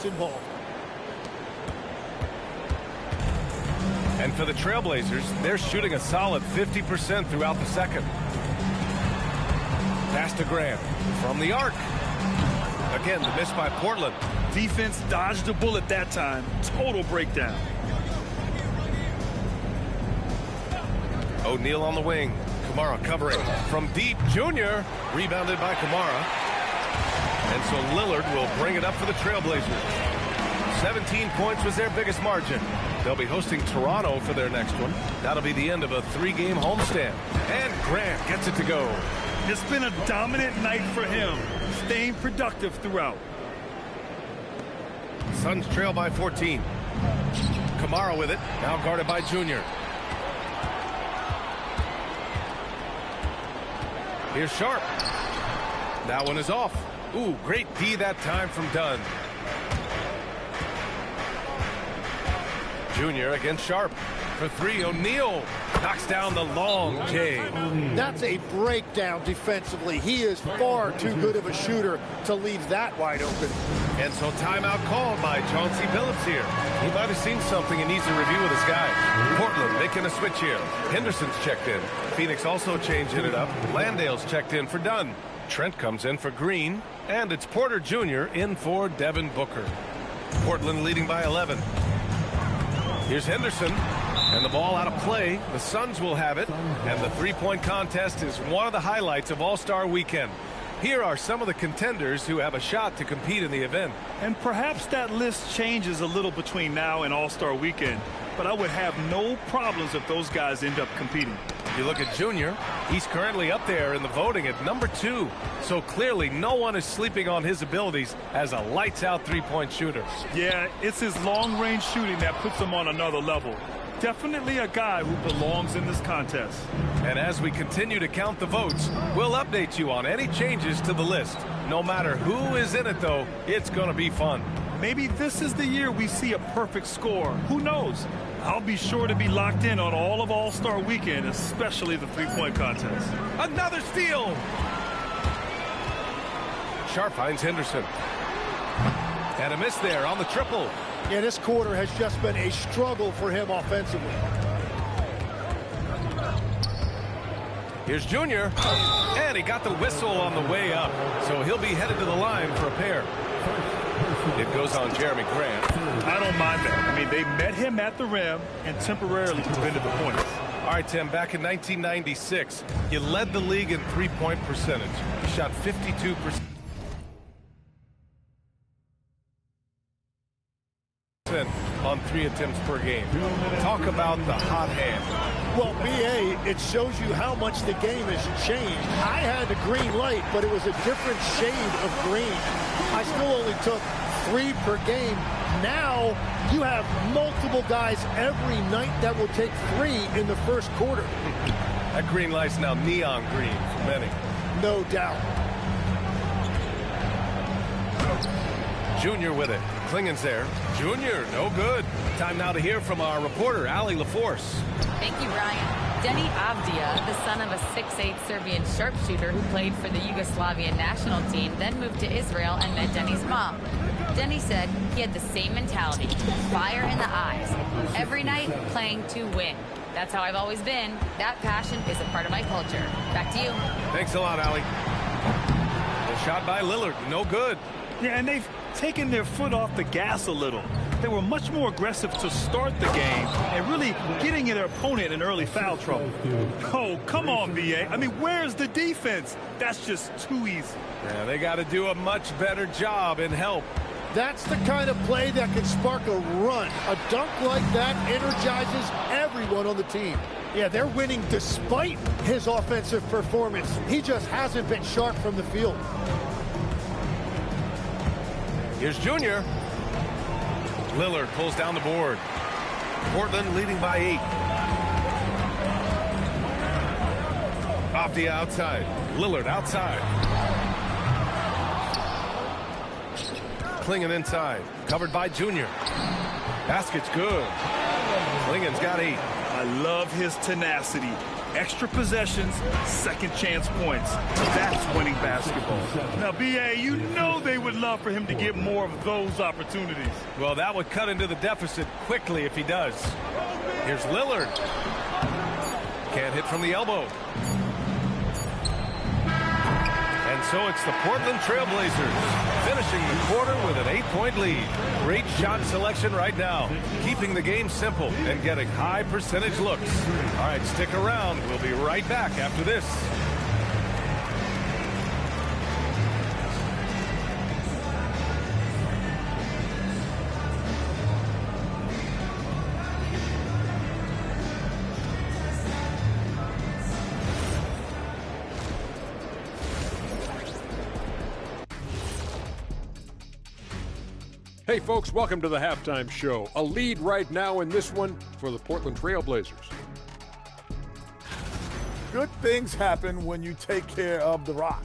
Involved. And for the Trailblazers, they're shooting a solid 50% throughout the second. Pass to Grant from the arc. Again, the miss by Portland. Defense dodged a bullet that time. Total breakdown. O'Neal on the wing. Kamara covering from deep. Junior rebounded by Kamara. And so Lillard will bring it up for the Trailblazers. 17 points was their biggest margin. They'll be hosting Toronto for their next one. That'll be the end of a 3-game homestand. And Grant gets it to go. It's been a dominant night for him, staying productive throughout. Suns trail by 14. Kamara with it, now guarded by Junior. Here's Sharp. That one is off. Ooh, great D that time from Dunn. Junior against Sharp. For three, O'Neal knocks down the long J. That's a breakdown defensively. He is far too good of a shooter to leave that wide open. And so timeout called by Chauncey Billups here. He might have seen something and needs to review with his guys. Portland making a switch here. Henderson's checked in. Phoenix also changing it up. Landale's checked in for Dunn. Trent comes in for Green. And it's Porter Jr. in for Devin Booker. Portland leading by 11. Here's Henderson. And the ball out of play. The Suns will have it. And the three-point contest is one of the highlights of All-Star Weekend. Here are some of the contenders who have a shot to compete in the event. And perhaps that list changes a little between now and All-Star Weekend. But I would have no problems if those guys end up competing. You look at Junior, he's currently up there in the voting at number 2. So clearly no one is sleeping on his abilities as a lights-out three-point shooter. Yeah, it's his long-range shooting that puts him on another level. Definitely a guy who belongs in this contest. And as we continue to count the votes, we'll update you on any changes to the list. No matter who is in it, though, it's going to be fun. Maybe this is the year we see a perfect score. Who knows? I'll be sure to be locked in on all of All-Star Weekend, especially the three-point contest. Another steal! Sharp finds Henderson. And a miss there on the triple. Yeah, this quarter has just been a struggle for him offensively. Here's Junior. And he got the whistle on the way up. So he'll be headed to the line for a pair. It goes on Jeremy Grant. I don't mind that. I mean, they met him at the rim and temporarily prevented the points. All right, Tim, back in 1996, you led the league in three-point percentage. You shot 52%. 3 attempts per game. Talk about the hot hand. Well, B.A., it shows you how much the game has changed. I had a green light, but it was a different shade of green. I still only took 3 per game. Now you have multiple guys every night that will take 3 in the first quarter. That green light's now neon green for many. No doubt. Junior with it. Klingen's there. Junior, no good. Time now to hear from our reporter, Allie LaForce. Thank you, Brian. Denny Avdia, the son of a 6'8 Serbian sharpshooter who played for the Yugoslavian national team, then moved to Israel and met Denny's mom. Denny said he had the same mentality, fire in the eyes, every night playing to win. That's how I've always been. That passion is a part of my culture. Back to you. Thanks a lot, Allie. The shot by Lillard, no good. Yeah, and they've taken their foot off the gas a little. They were much more aggressive to start the game and really getting their opponent in early foul trouble. Oh, come on, B.A. I mean, where's the defense? That's just too easy. Yeah, they got to do a much better job in help. That's the kind of play that can spark a run. A dunk like that energizes everyone on the team. Yeah, they're winning despite his offensive performance. He just hasn't been sharp from the field. Here's Junior. Lillard pulls down the board. Portland leading by 8. Off the outside. Lillard outside. Klingen inside. Covered by Junior. Basket's good. Klingen's got 8. I love his tenacity. Extra possessions, second chance points. That's winning basketball. Now, B.A., you know they would love for him to get more of those opportunities. Well, that would cut into the deficit quickly if he does. Here's Lillard. Can't hit from the elbow. And so it's the Portland Trailblazers finishing the quarter with an 8-point lead. Great shot selection right now, keeping the game simple and getting high percentage looks. All right, stick around. We'll be right back after this. Hey folks, welcome to the halftime show. A lead right now in this one for the Portland Trailblazers. Good things happen when you take care of the rock.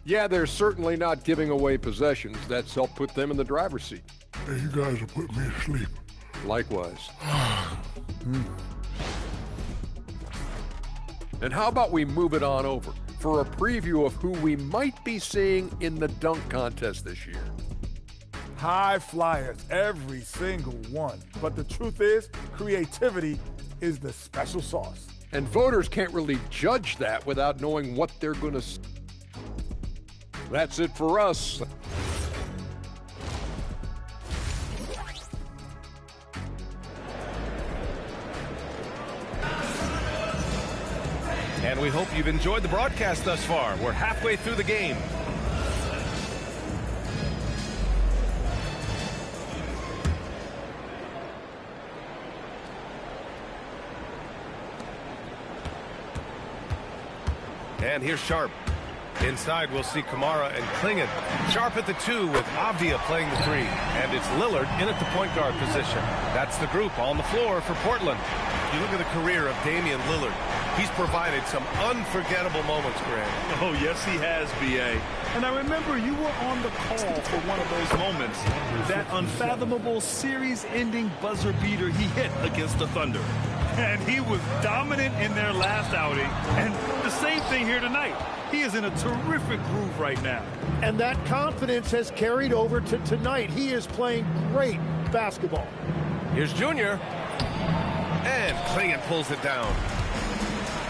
Yeah, they're certainly not giving away possessions. That's helped put them in the driver's seat. Hey, you guys are putting me to sleep. Likewise. And how about we move it on over for a preview of who we might be seeing in the dunk contest this year. High flyers, every single one. But the truth is, creativity is the special sauce. And voters can't really judge that without knowing what they're going to see. That's it for us. And we hope you've enjoyed the broadcast thus far. We're halfway through the game. And here's Sharp. Inside, we'll see Kamara and Klingen. Sharp at the 2 with Avdia playing the 3. And it's Lillard in at the point guard position. That's the group on the floor for Portland. You look at the career of Damian Lillard. He's provided some unforgettable moments, Grant. Oh, yes, he has, B.A. And I remember you were on the call for one of those moments. That unfathomable series-ending buzzer beater he hit against the Thunder. And he was dominant in their last outing. And the same thing here tonight. He is in a terrific groove right now. And that confidence has carried over to tonight. He is playing great basketball. Here's Junior. And Klingen pulls it down.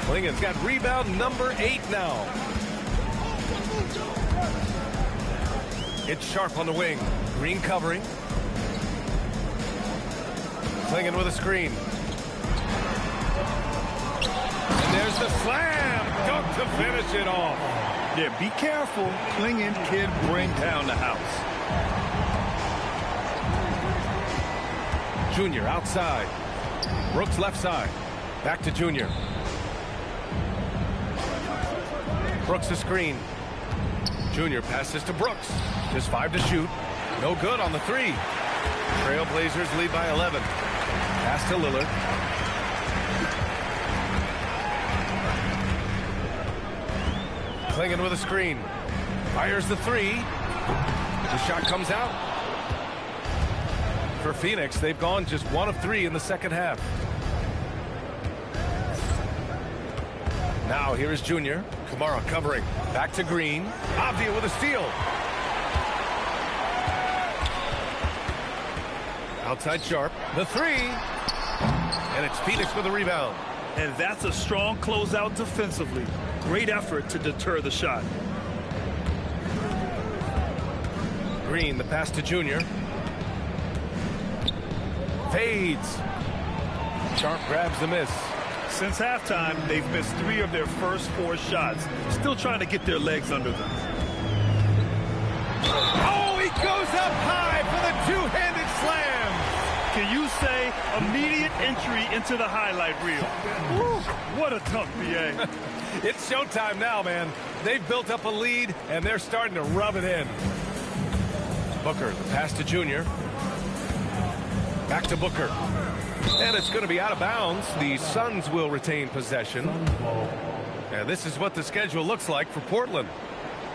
Klingen's got rebound number 8 now. It's Sharp on the wing. Green covering. Klingen with a screen. And there's the slam. Dunk to finish it off. Yeah, be careful. Klingen can bring down the house. Junior outside. Brooks left side. Back to Junior. Brooks a screen. Junior passes to Brooks. Just 5 to shoot. No good on the 3. Trailblazers lead by 11. Pass to Lillard. Klingon with a screen. Fires the 3. The shot comes out. For Phoenix, they've gone just 1 of 3 in the second half. Now here is Junior. Kamara covering. Back to Green. Avdia with a steal. Outside Sharp. The 3. And it's Phoenix with a rebound. And that's a strong closeout defensively. Great effort to deter the shot. Green, the pass to Junior. Fades. Sharp grabs the miss. Since halftime, they've missed 3 of their first 4 shots. Still trying to get their legs under them. Oh, he goes up high for the two-handed slam. Can you say immediate entry into the highlight reel? Woo, what a dunk, BA. It's showtime now, man. They've built up a lead, and they're starting to rub it in. Booker, the pass to Junior. Back to Booker. And it's going to be out of bounds. The Suns will retain possession. And this is what the schedule looks like for Portland.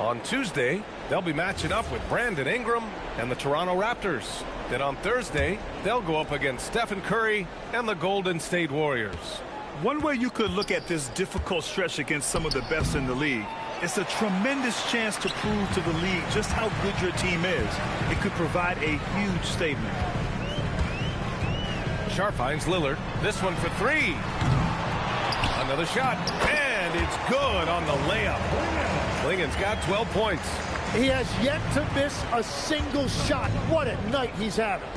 On Tuesday, they'll be matching up with Brandon Ingram and the Toronto Raptors. Then on Thursday, they'll go up against Stephen Curry and the Golden State Warriors. One way you could look at this difficult stretch against some of the best in the league, it's a tremendous chance to prove to the league just how good your team is. It could provide a huge statement. Sharp finds Lillard. This one for 3. Another shot. And it's good on the layup. Klingon's got 12 points. He has yet to miss a single shot. What a night he's having.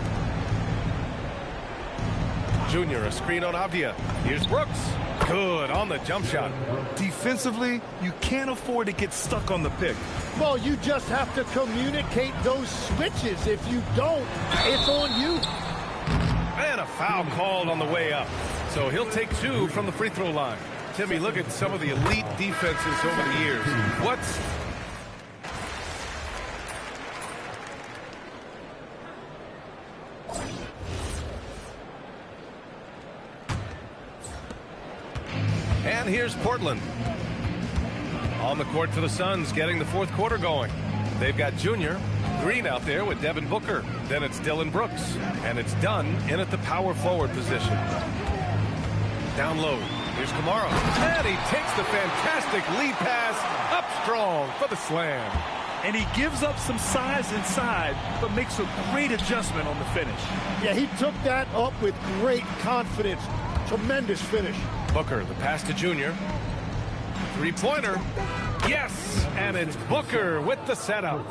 Junior, a screen on Avdia. Here's Brooks. Good on the jump shot. Defensively, you can't afford to get stuck on the pick. Well, you just have to communicate those switches. If you don't, it's on you. And a foul called on the way up. So he'll take 2 from the free throw line. Timmy, look at some of the elite defenses over the years. What's... And here's Portland. On the court for the Suns, getting the fourth quarter going. They've got Junior. Green out there with Devin Booker. Then it's Dylan Brooks. And it's Dunn in at the power forward position. Down low. Here's Kamara. And he takes the fantastic lead pass up strong for the slam. And he gives up some size inside, but makes a great adjustment on the finish. Yeah, he took that up with great confidence. Tremendous finish. Booker, the pass to Junior. Three-pointer. Yes, and it's Booker with the setup.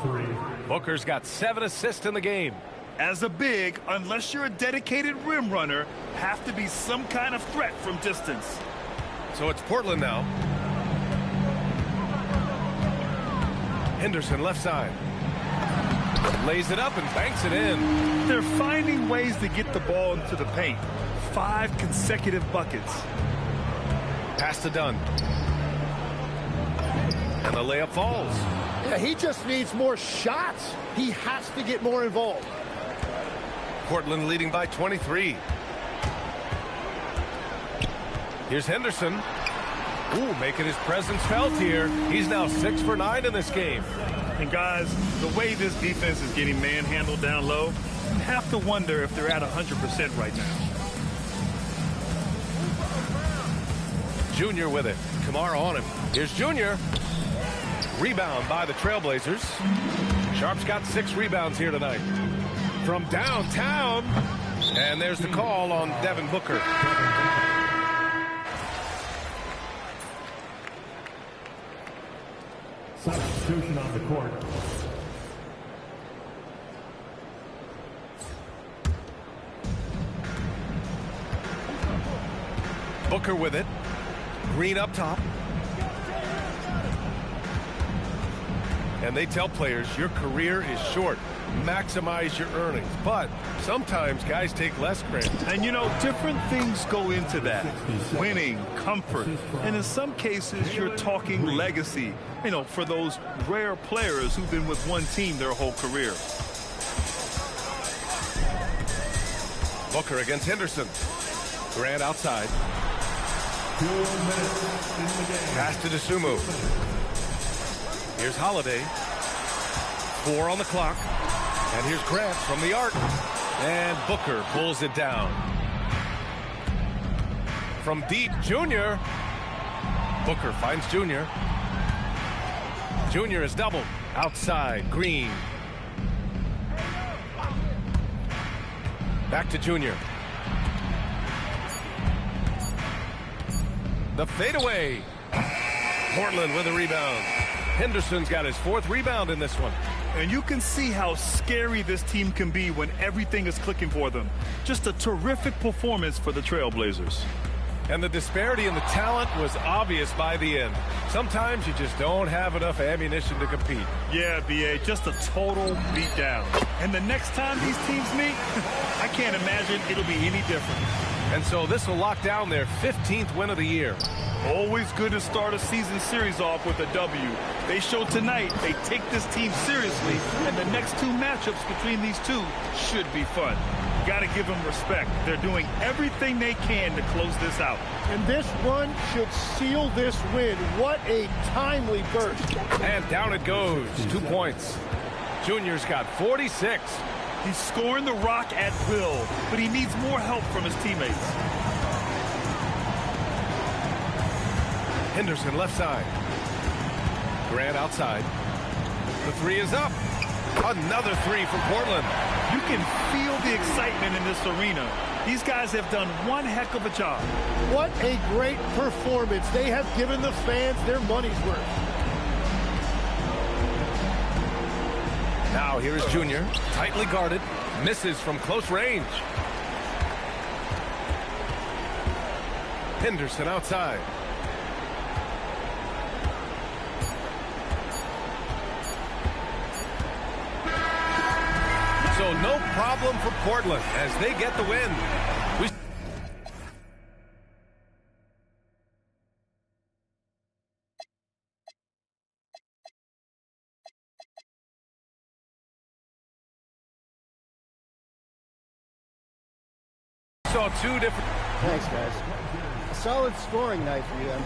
Booker's got 7 assists in the game. As a big, unless you're a dedicated rim runner, have to be some kind of threat from distance. So it's Portland now. Henderson left side. Lays it up and banks it in. They're finding ways to get the ball into the paint. 5 consecutive buckets. Pass to Dunn. And the layup falls. Yeah, he just needs more shots. He has to get more involved. Portland leading by 23. Here's Henderson. Ooh, making his presence felt here. He's now 6 for 9 in this game. And guys, the way this defense is getting manhandled down low, you have to wonder if they're at 100% right now. Junior with it. Kamara on him. Here's Junior. Rebound by the Trailblazers. Sharp's got 6 rebounds here tonight. From downtown. And there's the call on Devin Booker. Substitution on the court. Booker with it. Green up top. And they tell players, your career is short. maximize your earnings. But sometimes guys take less credit. And you know, different things go into that. Winning, comfort, and in some cases, you're talking legacy, you know, for those rare players who've been with one team their whole career. Booker against Henderson. Grant outside. 2 minutes in the game. Pass to DeSumo. Here's Holiday. 4 on the clock. And here's Grant from the arc. And Booker pulls it down. From deep, Junior. Booker finds Junior. Junior is doubled. Outside, Green. Back to Junior. The fadeaway. Portland with a rebound. Henderson's got his 4th rebound in this one. And you can see how scary this team can be when everything is clicking for them. Just a terrific performance for the Trailblazers. And the disparity in the talent was obvious by the end. Sometimes you just don't have enough ammunition to compete. Yeah, B.A., just a total beatdown. And the next time these teams meet, I can't imagine it'll be any different. And so this will lock down their 15th win of the year. Always good to start a season series off with a W. They showed tonight they take this team seriously, and the next 2 matchups between these two should be fun. Got to give them respect. They're doing everything they can to close this out. And this run should seal this win. What a timely burst. And down it goes. 2 points. Junior's got 46. He's scoring the rock at will, but he needs more help from his teammates. Henderson left side. Grant outside. The 3 is up. Another 3 from Portland. You can feel the excitement in this arena. These guys have done one heck of a job. What a great performance. They have given the fans their money's worth. Now here is Junior, tightly guarded, misses from close range. Henderson outside. So no problem for Portland as they get the win. Saw 2 different. Thanks, guys. A solid scoring night for you, then.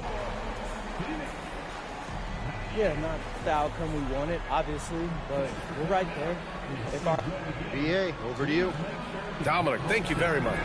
Yeah, not the outcome we wanted, obviously, but we're right there. BA, over to you. Dominic, thank you very much.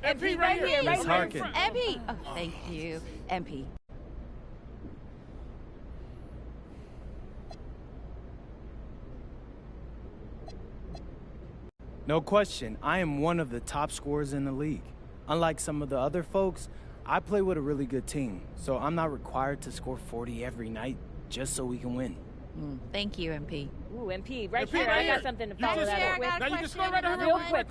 MP right here, right Harkin. here. MP. Oh, thank you. MP. No question, I am one of the top scorers in the league. Unlike some of the other folks, I play with a really good team, so I'm not required to score 40 every night just so we can win. Thank you, MP. Ooh, MP, right here. I got something to follow that up with. Now you can score right ahead. Real quick.